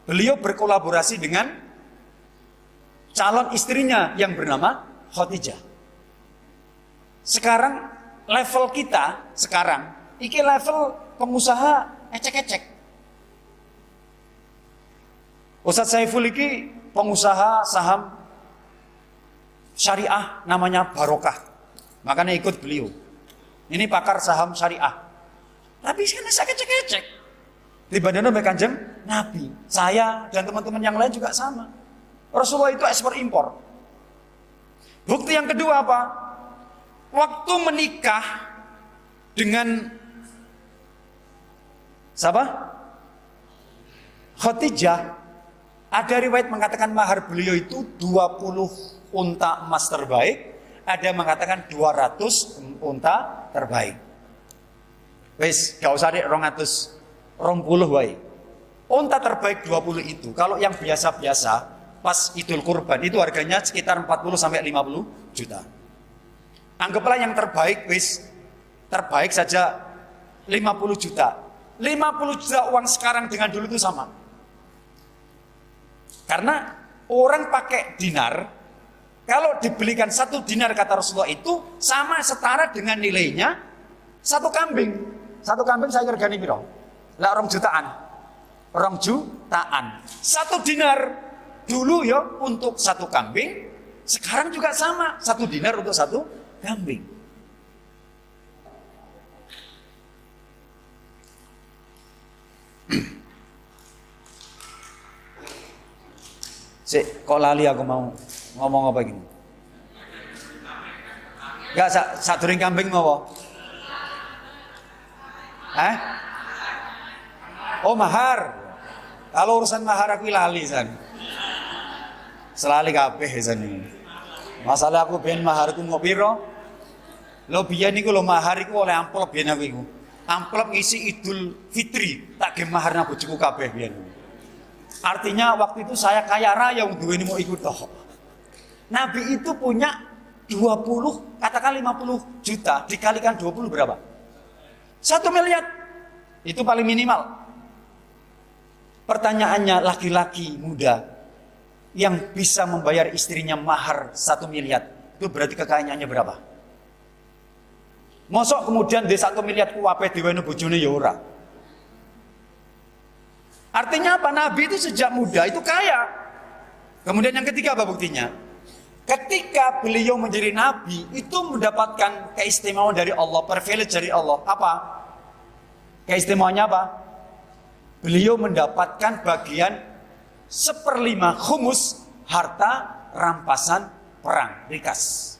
Beliau berkolaborasi dengan calon istrinya yang bernama Khadijah. Sekarang level kita, iki level pengusaha ecek-ecek. Ustadz Saiful iki pengusaha saham syariah namanya Barokah. Makanya ikut beliau. Ini pakar saham syariah. Tapi sekarang saya cek-cek. Dibandingkan dengan Kanjeng Nabi. Saya dan teman-teman yang lain juga sama. Rasulullah itu ekspor impor. Bukti yang kedua apa? Waktu menikah dengan siapa? Khadijah. Ada riwayat mengatakan mahar beliau itu 20 unta emas terbaik, ada yang mengatakan 200 unta terbaik. Wes, gak usah deh 200, 20 wae. Unta terbaik 20 itu, kalau yang biasa-biasa pas Idul Kurban itu harganya sekitar 40 sampai 50 juta. Anggaplah yang terbaik, wes, terbaik saja 50 juta. 50 juta uang sekarang dengan dulu itu sama. Karena orang pakai dinar, kalau dibelikan 1 dinar kata Rasulullah itu sama setara dengan nilainya 1 kambing. 1 kambing saya regani piro? Lah 2 jutaan. 2 jutaan. 1 dinar dulu ya untuk 1 kambing, sekarang juga sama 1 dinar untuk 1 kambing. Kok lali aku mau ngomong apa gini? Enggak, sadurunge kambing mau apa? Oh, mahar. Kalau urusan mahar aku lali san. Selali kabeh san. Masalah aku ben maharku mau piro? Lo biyen niku lo mahar iku oleh amplop biyen aku iku. Amplop ngisi Idul Fitri, tak ge mahar nang bojoku kabeh biyen. Artinya waktu itu saya kaya raya yang duweni mau ikut toh. Nabi itu punya 20, katakan 50 juta dikalikan 20 berapa? 1 miliar. Itu paling minimal. Pertanyaannya, laki-laki muda yang bisa membayar istrinya mahar 1 miliar, itu berarti kekayaannya berapa? Mosok kemudian di 1 miliar kuwape diwene bojone ya ora. Artinya apa? Nabi itu sejak muda itu kaya. Kemudian yang ketiga apa buktinya? Ketika beliau menjadi nabi itu mendapatkan keistimewaan dari Allah, privilege dari Allah. Apa? Keistimewaannya apa? Beliau mendapatkan bagian 1/5 khumus harta rampasan perang, rikas.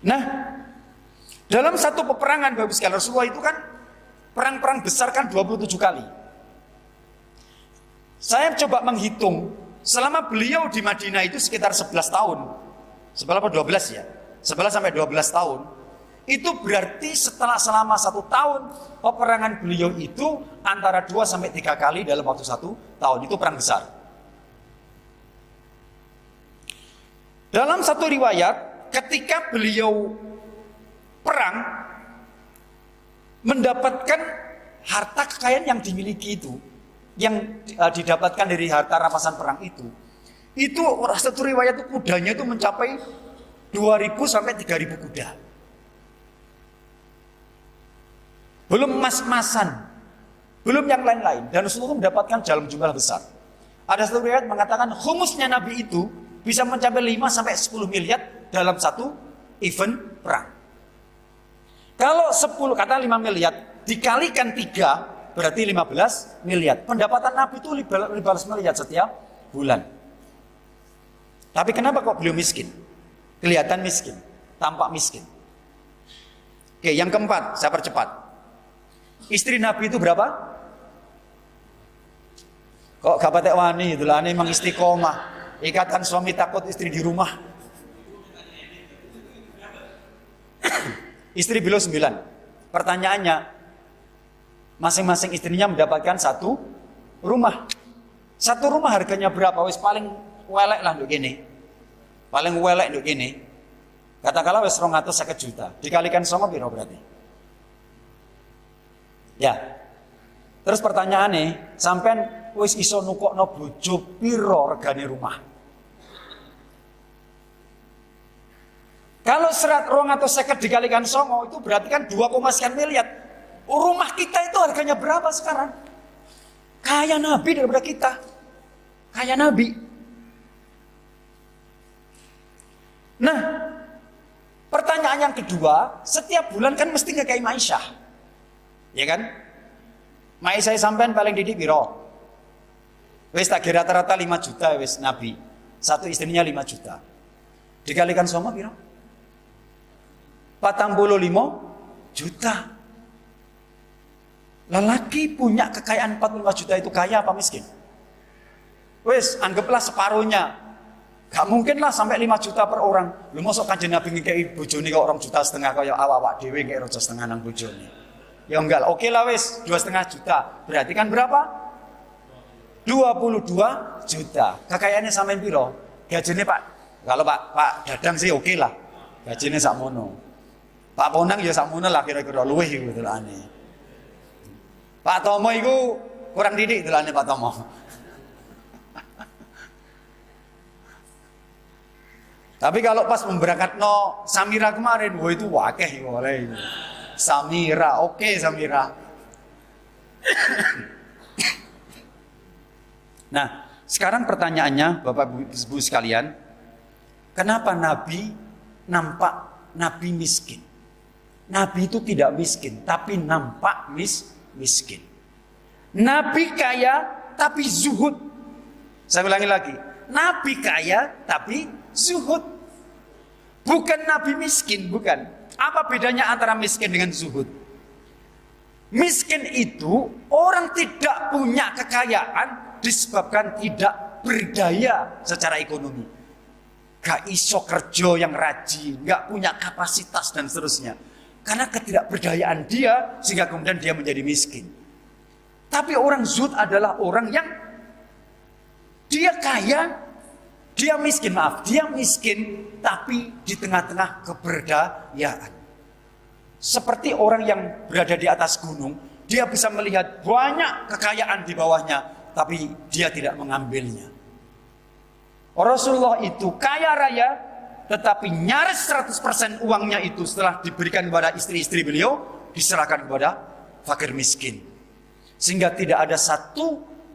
Nah, dalam satu peperangan Bapak sekalian, Rasulullah itu kan perang-perang besar kan 27 kali. Saya coba menghitung, selama beliau di Madinah itu sekitar 11 tahun. 11 atau 12 ya? 11 sampai 12 tahun. Itu berarti selama 1 tahun, peperangan beliau itu antara 2 sampai 3 kali dalam waktu 1 tahun. Itu perang besar. Dalam satu riwayat, ketika beliau perang, mendapatkan harta kekayaan yang dimiliki itu, yang didapatkan dari harta rampasan perang itu satu riwayat itu kudanya itu mencapai 2.000 sampai 3.000 kuda. Belum emas-emasan, belum yang lain-lain. Dan Rasulullah mendapatkan dalam jumlah besar. Ada satu riwayat mengatakan humusnya Nabi itu bisa mencapai 5 sampai 10 miliar dalam satu event perang. Kalau 10 kata 5 miliar dikalikan 3 berarti 15 miliar. Pendapatan Nabi itu 15 miliar setiap bulan. Tapi kenapa kok beliau miskin? Kelihatan miskin, tampak miskin. Oke, yang keempat, saya percepat. Istri Nabi itu berapa? Kok gak patek wani itulah, ini memang istiqomah. Ikatan suami takut istri di rumah. Istri beliau 9. Pertanyaannya, masing-masing istrinya mendapatkan 1 rumah. 1 rumah harganya berapa? Wis paling welek lah nduk gini. Paling welek nduk gini. Katakanlah wis 250 juta. Dikalikan sama piro berarti? Ya. Terus pertanyaannya, sampean wis iso nukokno bojo piro regane rumah? Kalau 250 dikalikan songo itu berarti kan 2, sekian miliar. Rumah kita itu harganya berapa sekarang? Kaya Nabi daripada kita. Kaya Nabi. Nah, pertanyaan yang kedua, setiap bulan kan mesti ngekei Ma'isyah. Ya kan? Ma'isyah sampean paling didik piro? Wis tak kira rata-rata 5 juta wis Nabi. 1 istrinya 5 juta. Dikalikan songo piro? 45 juta. Lelaki punya kekayaan 45 juta itu kaya apa miskin? Wes, anggaplah separuhnya. Gak mungkin lah sampai 5 juta per orang. Lu mosok Kanjeng Nabi ngekei bojone kok 2,5 juta kaya awak-awak dhewe ngekei 2,5 juta nang bojone. Ya enggak lah, oke lah wes, 2,5 juta. Berarti kan berapa? 22 juta. Kekayaannya sampean piro? Gajine Pak, kalau Pak Dadang sih oke lah. Gajine sakmono. Pak Ponang ya sakmono lah kira-kira luwih iku delane. Pak Tomo itu kurang didik delane Pak Tomo. Tapi kalau pas memberangkatno Samira kemarin, wah itu wakeh oleh. Samira, oke Samira. Nah, sekarang pertanyaannya Bapak Ibu sekalian, kenapa Nabi nampak Nabi miskin? Nabi itu tidak miskin, tapi nampak miskin. Nabi kaya tapi zuhud. Saya ulangi lagi. Nabi kaya tapi zuhud. Bukan Nabi miskin, bukan. Apa bedanya antara miskin dengan zuhud? Miskin itu orang tidak punya kekayaan disebabkan tidak berdaya secara ekonomi. Gak iso kerja yang rajin, gak punya kapasitas dan seterusnya. Karena ketidakberdayaan dia sehingga kemudian dia menjadi miskin. Tapi orang zuhud adalah orang yang dia kaya, dia miskin, dia miskin tapi di tengah-tengah keberdayaan. Seperti orang yang berada di atas gunung, dia bisa melihat banyak kekayaan di bawahnya, tapi dia tidak mengambilnya. Rasulullah itu kaya raya, tetapi nyaris 100% uangnya itu setelah diberikan kepada istri-istri beliau, diserahkan kepada fakir miskin. Sehingga tidak ada 1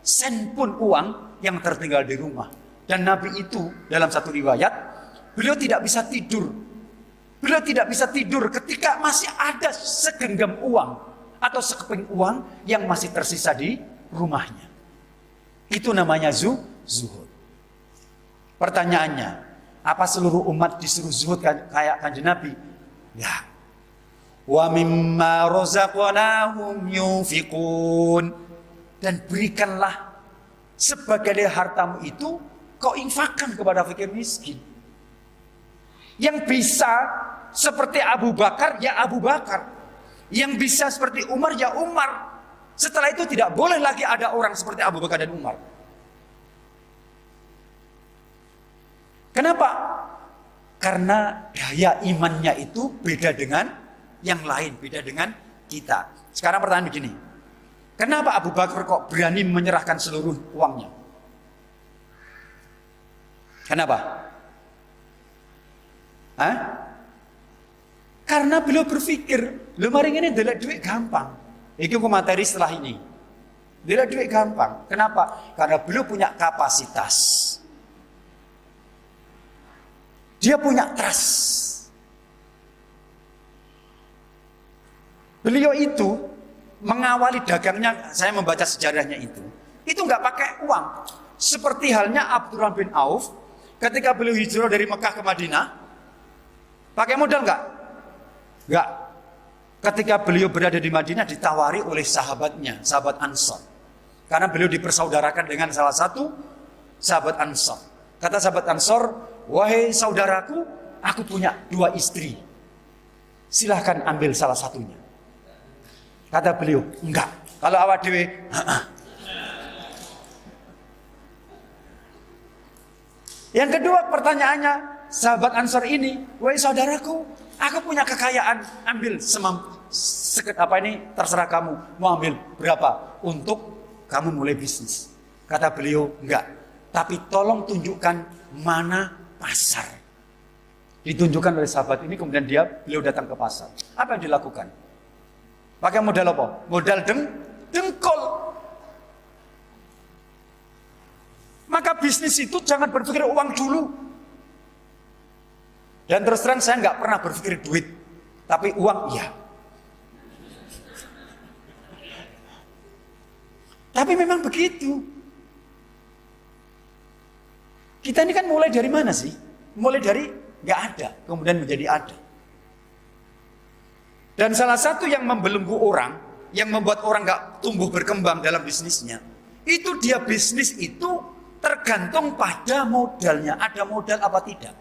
sen pun uang yang tertinggal di rumah. Dan Nabi itu dalam satu riwayat, beliau tidak bisa tidur. Beliau tidak bisa tidur ketika masih ada segenggam uang atau sekeping uang yang masih tersisa di rumahnya. Itu namanya zuhud. Pertanyaannya, apa seluruh umat disuruh zuhud kayak Kanjeng Nabi? Ya. Wa mimma razaqnahum yunfiqun. Dan berikanlah sebagian hartamu itu kau infakkan kepada fakir miskin. Yang bisa seperti Abu Bakar, ya Abu Bakar. Yang bisa seperti Umar, ya Umar. Setelah itu tidak boleh lagi ada orang seperti Abu Bakar dan Umar. Kenapa? Karena daya imannya itu beda dengan yang lain, beda dengan kita. Sekarang pertanyaan begini. Kenapa Abu Bakar kok berani menyerahkan seluruh uangnya? Kenapa? Karena beliau berpikir, lu maring ini delek duit gampang. Iki ku materi setelah ini. Delek duit gampang. Kenapa? Karena beliau punya kapasitas. Dia punya trust. Beliau itu mengawali dagangnya, saya membaca sejarahnya itu nggak pakai uang. Seperti halnya Abdurrahman bin Auf, ketika beliau hijrah dari Mekah ke Madinah, pakai modal nggak? Nggak. Ketika beliau berada di Madinah ditawari oleh sahabatnya, sahabat Ansor. Karena beliau dipersaudarakan dengan salah satu sahabat Ansor. Kata sahabat Ansor, wahai saudaraku, aku punya 2 istri. Silahkan ambil salah satunya. Kata beliau, enggak. Kalau awak dewe, Yang kedua pertanyaannya, sahabat Ansor ini, wahai saudaraku, aku punya kekayaan, ambil terserah kamu, mau ambil berapa untuk kamu mulai bisnis. Kata beliau, enggak. Tapi tolong tunjukkan mana pasar. Ditunjukkan oleh sahabat ini, kemudian beliau datang ke pasar. Apa yang dilakukan? Pakai modal apa? Modal dengkol. Maka bisnis itu jangan berpikir uang dulu. Dan terus terang saya nggak pernah berpikir duit, tapi uang iya. Tapi memang begitu. Kita ini kan mulai dari mana sih? Mulai dari nggak ada, kemudian menjadi ada. Dan salah satu yang membelenggu orang yang membuat orang nggak tumbuh berkembang dalam bisnisnya, itu dia bisnis itu tergantung pada modalnya, ada modal apa tidak.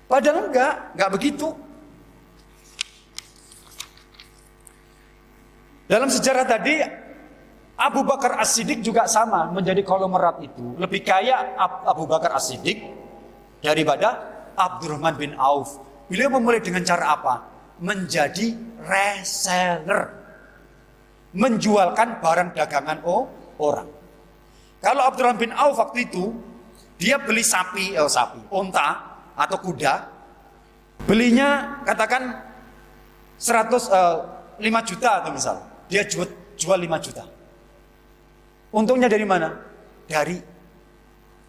Padahal enggak begitu. Dalam sejarah tadi, Abu Bakar As-Siddiq juga sama, menjadi konglomerat itu. Lebih kaya Abu Bakar As-Siddiq daripada Abdurrahman bin Auf. Beliau memulai dengan cara apa? Menjadi reseller. Menjualkan barang dagangan orang. Kalau Abdurrahman bin Auf waktu itu, dia beli onta atau kuda. Belinya katakan 5 juta atau misal. Dia jual 5 juta. Untungnya dari mana? Dari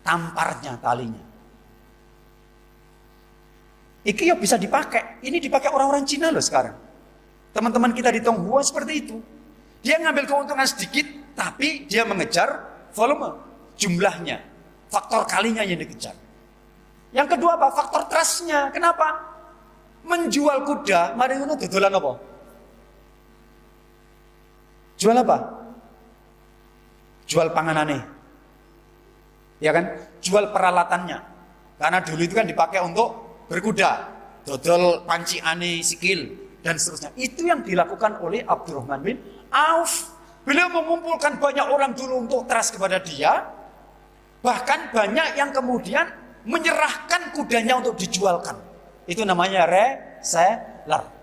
tamparnya, talinya. Iki ya bisa dipakai. Ini dipakai orang-orang Cina loh sekarang. Teman-teman kita di Tonghua seperti itu. Dia ngambil keuntungan sedikit, tapi dia mengejar volume, jumlahnya, faktor kalinya yang dikejar. Yang kedua apa? Faktor trustnya. Kenapa? Menjual kuda, mari ngono dodolan apa? Jual apa? Jual panganane. Ya kan? Jual peralatannya. Karena dulu itu kan dipakai untuk berkuda. Dodol panciane, sikil, dan seterusnya. Itu yang dilakukan oleh Abdurrahman bin Auf. Beliau mengumpulkan banyak orang dulu untuk trust kepada dia. Bahkan banyak yang kemudian menyerahkan kudanya untuk dijualkan. Itu namanya reseller.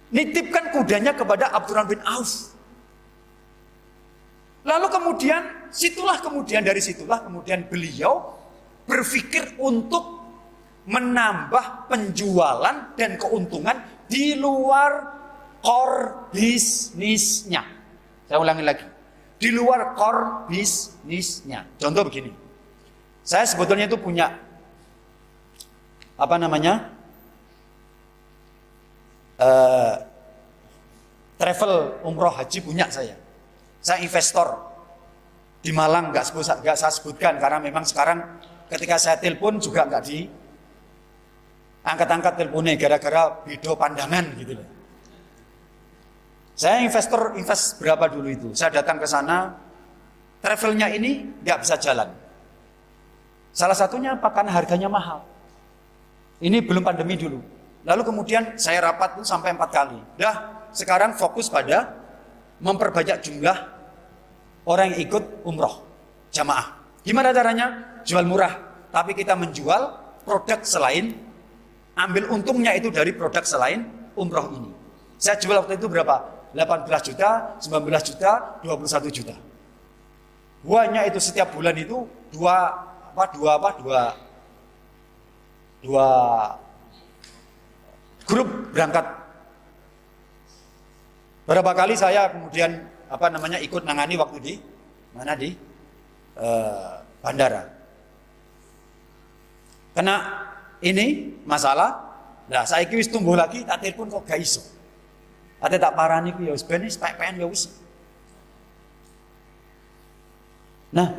Nitipkan kudanya kepada Abdurrahman bin Auf. Lalu dari situlah kemudian beliau berpikir untuk menambah penjualan dan keuntungan di luar core bisnisnya. Saya ulangi lagi. Di luar core bisnisnya. Contoh begini. Saya sebetulnya itu punya travel umroh haji punya saya. Saya investor di Malang, nggak saya sebutkan karena memang sekarang ketika saya telepon juga nggak angkat teleponnya gara-gara beda pandangan gitu loh. Saya invest berapa dulu itu? Saya datang ke sana, travelnya ini nggak bisa jalan. Salah satunya apa? Karena harganya mahal. Ini belum pandemi dulu. Lalu kemudian saya rapat tuh sampai 4 kali. Sekarang fokus pada memperbanyak jumlah orang yang ikut umroh jamaah. Gimana caranya? Jual murah, tapi kita menjual produk selain, ambil untungnya itu dari produk selain umroh ini. Saya jual waktu itu berapa? 18 juta, 19 juta, 21 juta. Buahnya itu setiap bulan itu dua grup berangkat. Berapa kali saya kemudian ikut nangani waktu di bandara. Karena ini masalah, saya wis tumbuh lagi, tak telepon kok gak iso. Ate tak parani ku ya wis ben PN ya wis. Nah,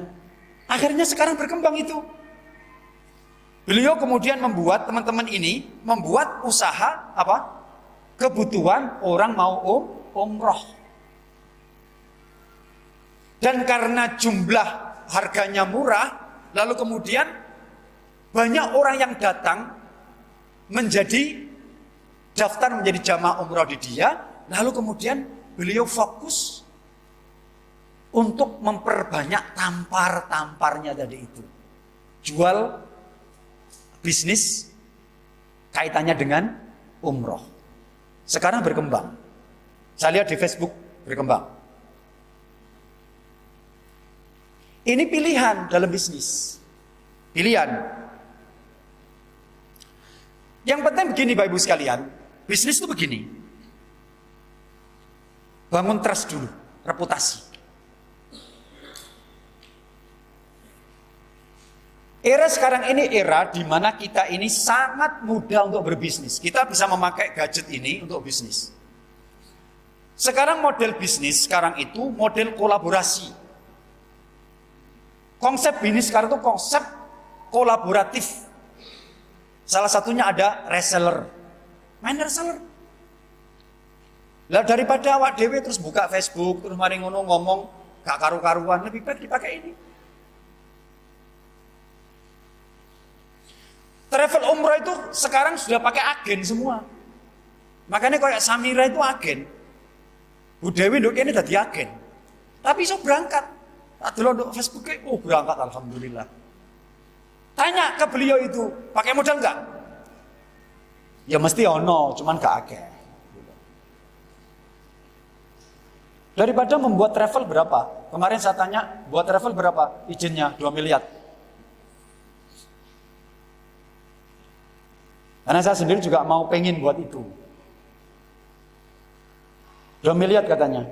akhirnya sekarang berkembang itu. Beliau kemudian membuat teman-teman ini membuat usaha kebutuhan orang mau umroh. Dan karena jumlah harganya murah, lalu kemudian banyak orang yang datang daftar menjadi jamaah umroh di dia, lalu kemudian beliau fokus untuk memperbanyak tampar-tamparnya tadi itu. Jual bisnis kaitannya dengan umroh. Sekarang berkembang. Saya lihat di Facebook berkembang. Ini pilihan dalam bisnis. Pilihan. Yang penting begini Bapak Ibu sekalian, bisnis itu begini. Bangun trust dulu, reputasi. Era sekarang ini era di mana kita ini sangat mudah untuk berbisnis. Kita bisa memakai gadget ini untuk bisnis. Sekarang model bisnis sekarang itu model kolaborasi. Konsep bisnis sekarang itu konsep kolaboratif. Salah satunya ada reseller. Main reseller. Lah daripada awak dhewe terus buka Facebook, terus mari ngono ngomong gak karu-karuan, lebih baik dipakai ini. Travel umroh itu sekarang sudah pakai agen semua. Makanya kayak Samira itu agen. Bu Dewi nduk kene dadi agen. Tapi iso berangkat. Tak delok nduk Facebook berangkat alhamdulillah. Tanya ke beliau itu, pakai modal enggak? Ya mesti ono, cuman gak akeh. Daripada membuat travel berapa? Kemarin saya tanya, buat travel berapa? Izinnya 2 miliar. Karena saya sendiri juga mau pengen buat itu. 2 miliar katanya.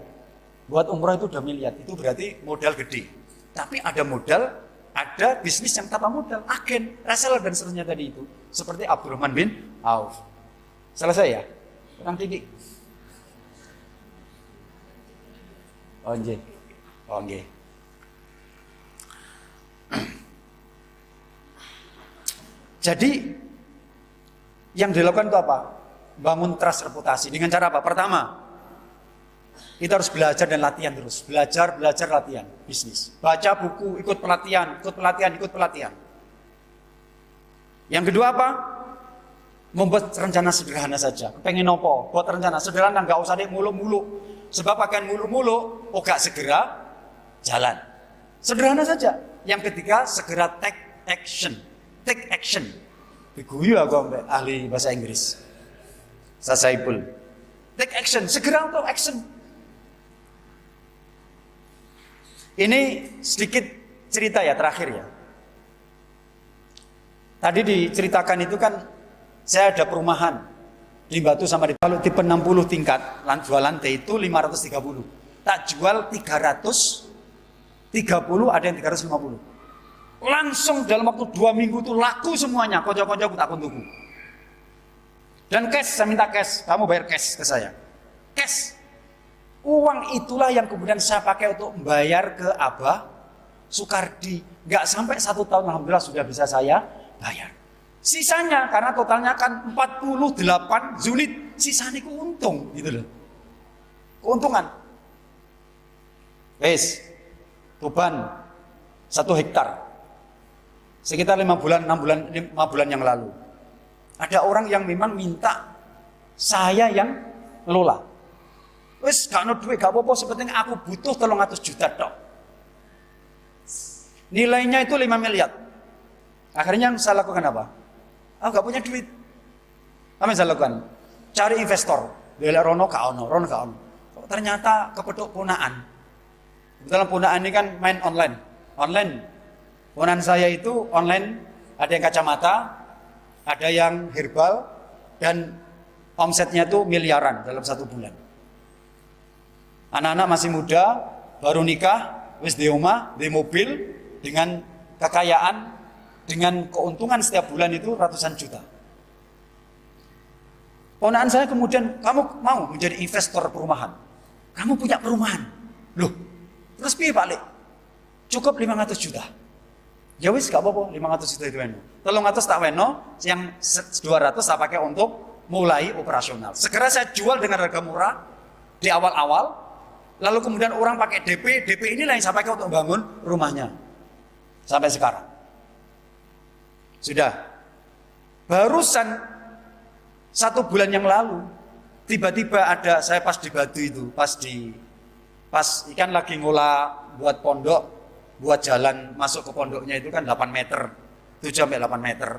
Buat umroh itu 2 miliar. Itu berarti modal gede. Tapi ada modal, ada bisnis yang tanpa modal. Agen, reseller dan seterusnya tadi itu. Seperti Abdurrahman bin Auf. Selesai ya? Kurang titik. Oh nggih. Oh nggih. Jadi yang dilakukan itu apa? Bangun trust reputasi. Dengan cara apa? Pertama, kita harus belajar dan latihan terus. Belajar, latihan. Bisnis. Baca buku, ikut pelatihan. Yang kedua apa? Membuat rencana sederhana saja. Pengen nopo? Buat rencana sederhana, nggak usah deh muluk-muluk. Sebab akan muluk-muluk, gak segera jalan. Sederhana saja. Yang ketiga, segera take action. Take action. Diguyu aku sampai ahli bahasa Inggris. Sasaipul. Take action, segera untuk action. Ini sedikit cerita ya terakhir ya. Tadi diceritakan itu kan saya ada perumahan di Batu sama di kalau tipe 60 tingkat, dua lantai itu 530. Tak jual 330, ada yang 350. Langsung dalam waktu 2 minggu itu laku semuanya. Konco-konco aku tak tuku. Dan cash, saya minta cash. Kamu bayar cash ke saya. Cash. Uang itulah yang kemudian saya pakai untuk membayar ke Abah Sukardi. Gak sampai 1 tahun alhamdulillah sudah bisa saya bayar. Sisanya karena totalnya kan 48 unit. Sisanya itu untung gitu loh. Keuntungan. Wes. Beban 1 hektar. Sekitar 5 bulan yang lalu. Ada orang yang memang minta saya yang ngelola. Wes gak ada duit, gak apa-apa, sepenting aku butuh 300 juta tok. Nilainya itu 5 miliar. Akhirnya saya lakukan apa? Aku gak punya duit. Apa yang saya lakukan? Cari investor. Bela Rono gak ono. Ternyata kepedok ponaan. Kebetulan ponaan ini kan main online. Ponaan saya itu online, ada yang kacamata, ada yang herbal, dan omsetnya itu miliaran dalam 1 bulan. Anak-anak masih muda, baru nikah, wis di rumah, di mobil, dengan kekayaan, dengan keuntungan setiap bulan itu ratusan juta. Ponaan saya kemudian, kamu mau menjadi investor perumahan? Kamu punya perumahan? Loh, terus piye Pak Lek? Cukup 500 juta. Ya wis gak apa-apa, 500 juta itu weno. 300 tak weno, yang 200 tak pakai untuk mulai operasional. Segera saya jual dengan harga murah di awal-awal, lalu kemudian orang pakai DP inilah yang saya pakai untuk bangun rumahnya. Sampai sekarang. Sudah. Barusan 1 bulan yang lalu, tiba-tiba ada, saya pas di Batu itu, pas ikan lagi ngolah buat pondok, buat jalan masuk ke pondoknya itu kan 8 meter, 7-8 meter.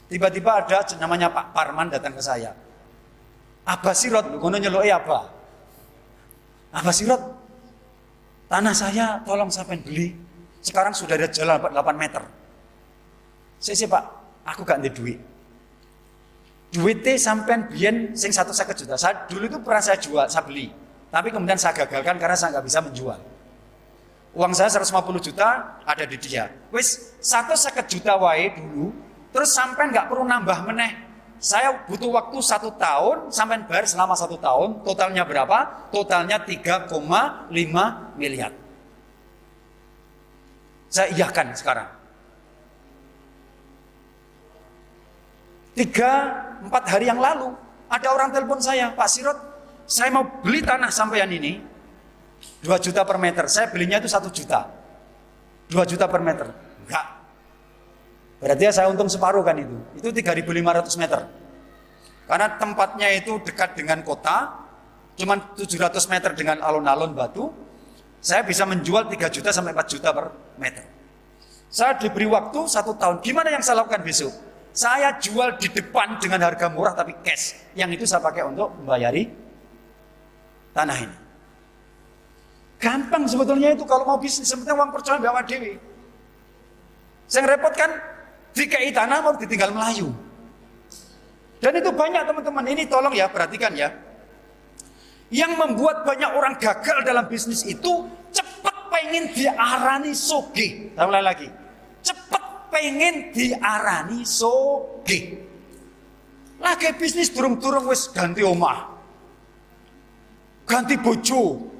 Tiba-tiba ada namanya Pak Parman datang ke saya. Abah Sirot, kono nyeloki apa? Abah Sirot, tanah saya tolong sampean beli. Sekarang sudah ada jalan 8 meter. Saya Pak, aku gak ada duit. Duitnya sampean biyen sing 150 juta. Saya dulu itu pernah saya jual, saya beli. Tapi kemudian saya gagalkan karena saya gak bisa menjual. Uang saya 150 juta ada di dia. Wis 150 juta wae dulu. Terus sampean gak perlu nambah meneh. Saya butuh waktu 1 tahun, sampean bayar selama 1 tahun. Totalnya berapa? Totalnya 3,5 miliar. Saya iyakan sekarang. 3-4 hari yang lalu Ada orang telepon saya, Pak Sirot, saya mau beli tanah sampean ini 2 juta per meter. Saya belinya itu 1 juta. 2 juta per meter. Enggak. Berarti ya saya untung separuh kan itu. Itu 3.500 meter. Karena tempatnya itu dekat dengan kota, cuman 700 meter dengan alun-alun batu. Saya bisa menjual 3 juta sampai 4 juta per meter. Saya diberi waktu 1 tahun. Gimana yang saya lakukan besok? Saya jual di depan dengan harga murah tapi cash. Yang itu saya pakai untuk membayari tanah ini. Gampang sebetulnya itu kalau mau bisnis. Sebetulnya uang percaya bawa dewi. Yang repot kan dikai tanah mau ditinggal Melayu. Dan itu banyak teman-teman. Ini tolong ya perhatikan ya. Yang membuat banyak orang gagal dalam bisnis itu cepat pengen diarani soge. Saya ulang lagi. Cepat pengen diarani soge. Lagi bisnis durung-durung wis ganti omah. Ganti bojo.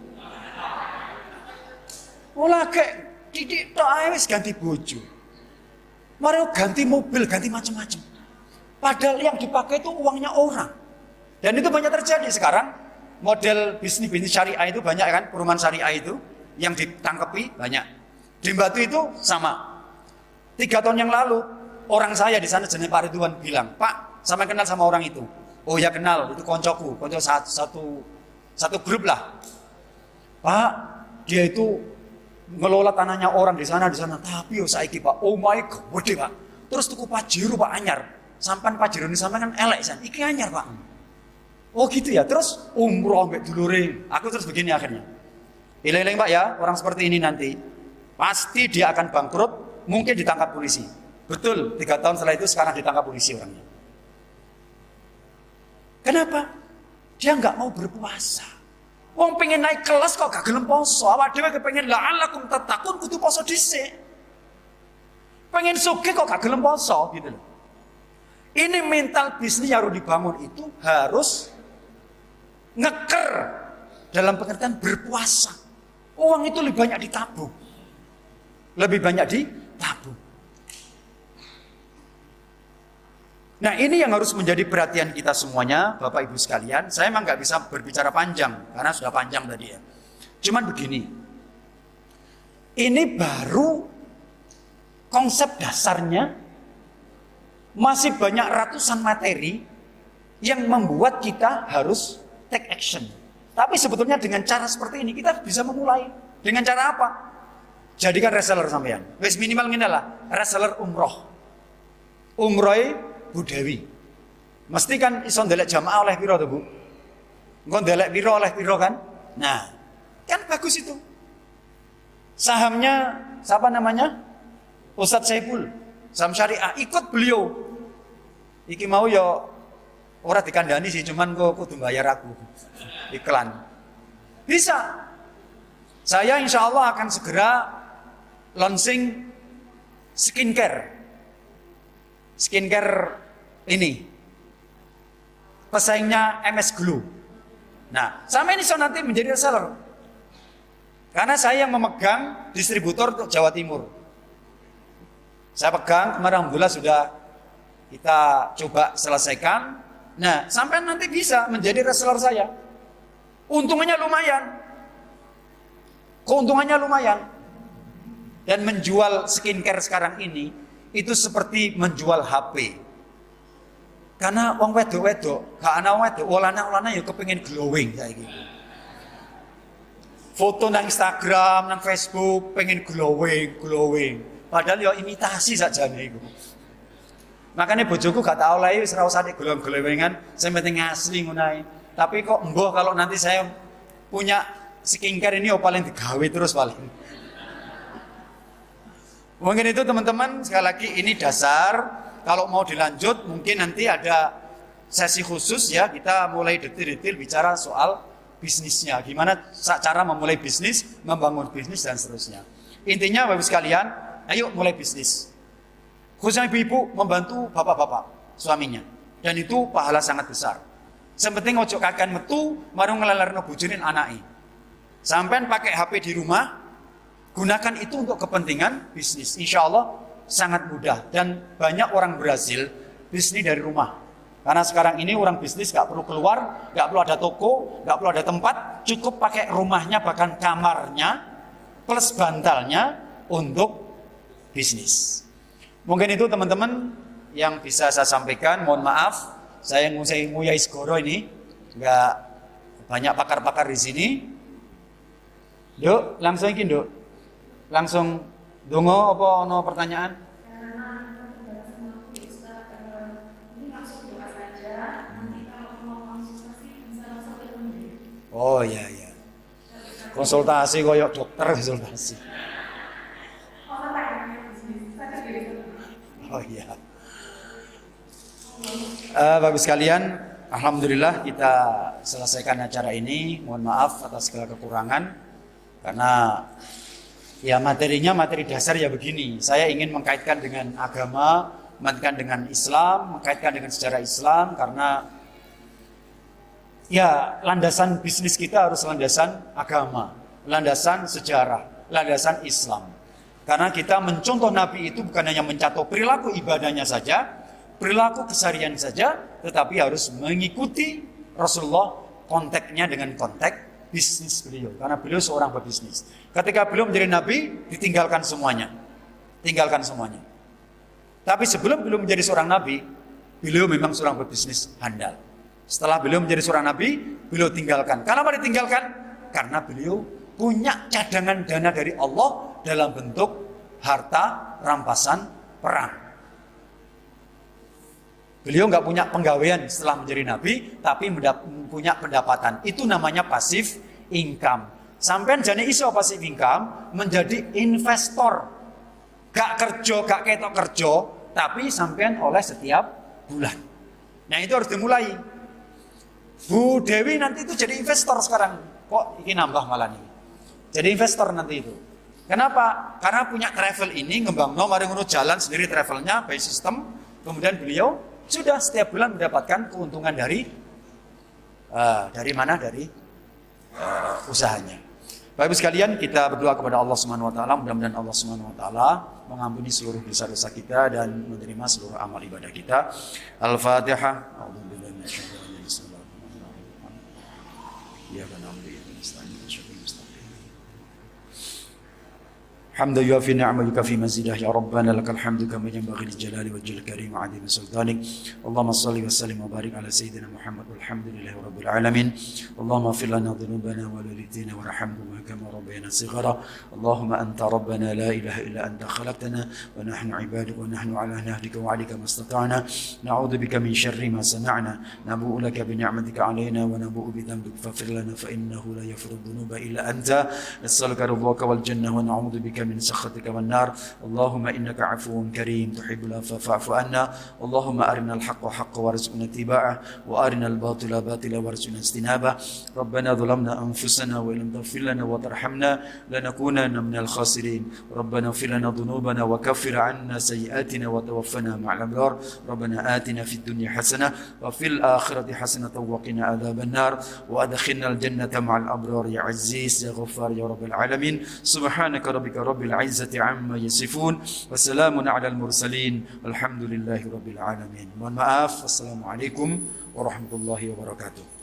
Lagi didik tok ae wis ganti bojo. Mari ganti mobil, ganti macam-macam. Padahal yang dipakai itu uangnya orang. Dan itu banyak terjadi sekarang. Model bisnis syariah itu banyak kan, perumahan syariah itu yang ditangkepi banyak. Di Batu itu sama. 3 tahun yang lalu orang saya di sana jenis Pak Ridwan bilang, Pak, sama kenal sama orang itu. Oh ya kenal, itu koncoku, konco satu grup lah. Pak, dia itu ngelola tanahnya orang di sana. Tapi saiki Pak, oh my god, gede Pak. Terus tuku Pajero Pak anyar. Sampan Pajero ini sampai kan elek san. Iki anyar Pak. Oh gitu ya. Terus umroh mbek dulure. Aku terus begini akhirnya. Ileng-ileng Pak ya, orang seperti ini nanti pasti dia akan bangkrut, mungkin ditangkap polisi. Betul, 3 tahun setelah itu sekarang ditangkap polisi orangnya. Kenapa? Dia nggak mau berpuasa. Wong pengen naik kelas kok gak gelem poso. Awak dhewe kepengen la'allakum tattaqun kudu poso dhisik. Pengen sugih kok gak gelem poso gitu loh. Ini mental bisnis yang harus dibangun itu harus ngeker dalam pengertian berpuasa. Uang itu lebih banyak ditabung. Lebih banyak ditabung. Nah ini yang harus menjadi perhatian kita semuanya, Bapak Ibu sekalian. Saya emang gak bisa berbicara panjang, karena sudah panjang tadi ya. Cuman begini, ini baru konsep dasarnya, masih banyak ratusan materi yang membuat kita harus take action. Tapi sebetulnya dengan cara seperti ini kita bisa memulai. Dengan cara apa? Jadikan reseller sampean. Wis minimal ngene lah, reseller umroh. Umroh Budawi. Mesti kan iso ndelek jamaah oleh piro to, Bu? Engko ndelek piro oleh piro kan? Nah, kan bagus itu. Sahamnya siapa namanya? Ustadz Saiful. Saham syariah ikut beliau. Iki mau ya ora dikandani sih, cuman kok kudu bayar aku. Iklan. Bisa. Saya insya Allah akan segera launching skincare ini pesaingnya MS Glow. Nah, sama ini nanti menjadi reseller karena saya yang memegang distributor untuk Jawa Timur. Saya pegang, kemarin alhamdulillah sudah kita coba selesaikan. Nah, sampai nanti bisa menjadi reseller saya. Untungannya lumayan. Keuntungannya lumayan. Dan menjual skincare sekarang ini itu seperti menjual HP. Karena wong wedok-wedok, gak ana wedok, ulana-ulana ya kepengin glowing kayak gitu. Foto nang Instagram, nang Facebook pengen glowing. Padahal ya imitasi saja nih iku. Makanya bojoku gak tau lah wis ora usah glowing-glowingan, sing penting asli ngono ae. Tapi kok mbah kalau nanti saya punya skincare ini paling digawe terus paling. Mungkin itu teman-teman, sekali lagi ini dasar. Kalau mau dilanjut mungkin nanti ada sesi khusus ya, kita mulai detil-detil bicara soal bisnisnya. Gimana cara memulai bisnis, membangun bisnis dan seterusnya. Intinya Bapak sekalian, ayo mulai bisnis. Khususnya ibu-ibu membantu bapak-bapak suaminya. Dan itu pahala sangat besar. Sepenting ojo kakan metu, marung ngelelerno bojonin anake. Sampai pakai HP di rumah, gunakan itu untuk kepentingan bisnis. Insya Allah sangat mudah. Dan banyak orang berhasil bisnis dari rumah. Karena sekarang ini orang bisnis gak perlu keluar, gak perlu ada toko, gak perlu ada tempat, cukup pakai rumahnya bahkan kamarnya plus bantalnya untuk bisnis. Mungkin itu teman-teman yang bisa saya sampaikan. Mohon maaf, saya nguyai segoro ini, gak banyak pakar-pakar di sini. Duk, langsung iki Duk. Langsung dongo apa ono pertanyaan? Oh iya iya. Konsultasi koyok dokter konsultasi. Oh iya. Bagus sekalian, alhamdulillah kita selesaikan acara ini. Mohon maaf atas segala kekurangan karena ya materinya materi dasar ya begini. Saya ingin mengkaitkan dengan agama, mengkaitkan dengan Islam, mengkaitkan dengan sejarah Islam karena ya landasan bisnis kita harus landasan agama, landasan sejarah, landasan Islam. Karena kita mencontoh Nabi itu bukan hanya mencatat perilaku ibadahnya saja, perilaku keseharian saja, tetapi harus mengikuti Rasulullah konteksnya dengan konteks bisnis beliau. Karena beliau seorang pebisnis. Ketika beliau menjadi Nabi, ditinggalkan semuanya. Tinggalkan semuanya. Tapi sebelum beliau menjadi seorang Nabi, beliau memang seorang pebisnis handal. Setelah beliau menjadi seorang Nabi, beliau tinggalkan. Kenapa ditinggalkan? Karena beliau punya cadangan dana dari Allah dalam bentuk harta rampasan perang. Beliau nggak punya penggawaian setelah menjadi Nabi, tapi punya pendapatan. Itu namanya pasif income. Sampai jadi iso pasif income menjadi investor. Gak kerja, gak ketok kerja, tapi sampean oleh setiap bulan. Nah itu harus dimulai. Bu Dewi nanti itu jadi investor sekarang. Kok ini nambah malah nih. Jadi investor nanti itu. Kenapa? Karena punya travel ini ngembangno mari ngono jalan sendiri travelnya by system. Kemudian beliau sudah setiap bulan mendapatkan keuntungan dari mana? Dari usahanya. Bapak Ibu sekalian, kita berdoa kepada Allah Subhanahu wa taala, mudah-mudahan Allah Subhanahu wa taala mengampuni seluruh dosa-dosa kita dan menerima seluruh amal ibadah kita. Al-Fatihah. A'udzubillahi minasyaitonir rajim. Iyyaka na'budu wa iyyaka nasta'in. حمدا يوافي نعمك في مزيده يا ربنا لك الحمد كما ينبغي للجلال والجلال الكريم وعظيم سلطانك اللهم صل وسلم وبارك على سيدنا محمد والحمد لله رب العالمين اللهم اغفر لنا ذنوبنا ووالدينا وارحمهما كما ربينا صغارا اللهم انت ربنا لا اله الا انت خلقتنا ونحن عبادك ونحن على نهجك وعليك ما استطعنا نعوذ بك من شر ما صنعنا نبوء لك بنعمتك علينا ونبوء بذنبك فاغفر لنا فانه لا يغفر الذنوب الا انت نسالك رضاك والجنه ونعوذ بك من سخطك والنار اللهم إنك عفو كريم تحب العفو فاعف عنا اللهم أرنا الحق حقا وارزقنا اتباعه وأرنا الباطل باطلا وارزقنا اجتنابه ربنا ظلمنا أنفسنا وإن لم تغفر لنا وترحمنا لنكونن من الخاسرين ربنا اغفر لنا ذنوبنا وكفر عنا سيئاتنا وتوفنا مع الأبرار ربنا آتنا في الدنيا حسنة وفي الآخرة حسنة وقنا عذاب النار وأدخلنا الجنة مع الأبرار يا عزيز يا غفار يا رب العالمين سبحانك ربك رب العزة عما يصفون وسلام على المرسلين والحمد لله رب العالمين. Mohon maaf. Wassalamualaikum warahmatullahi wabarakatuh.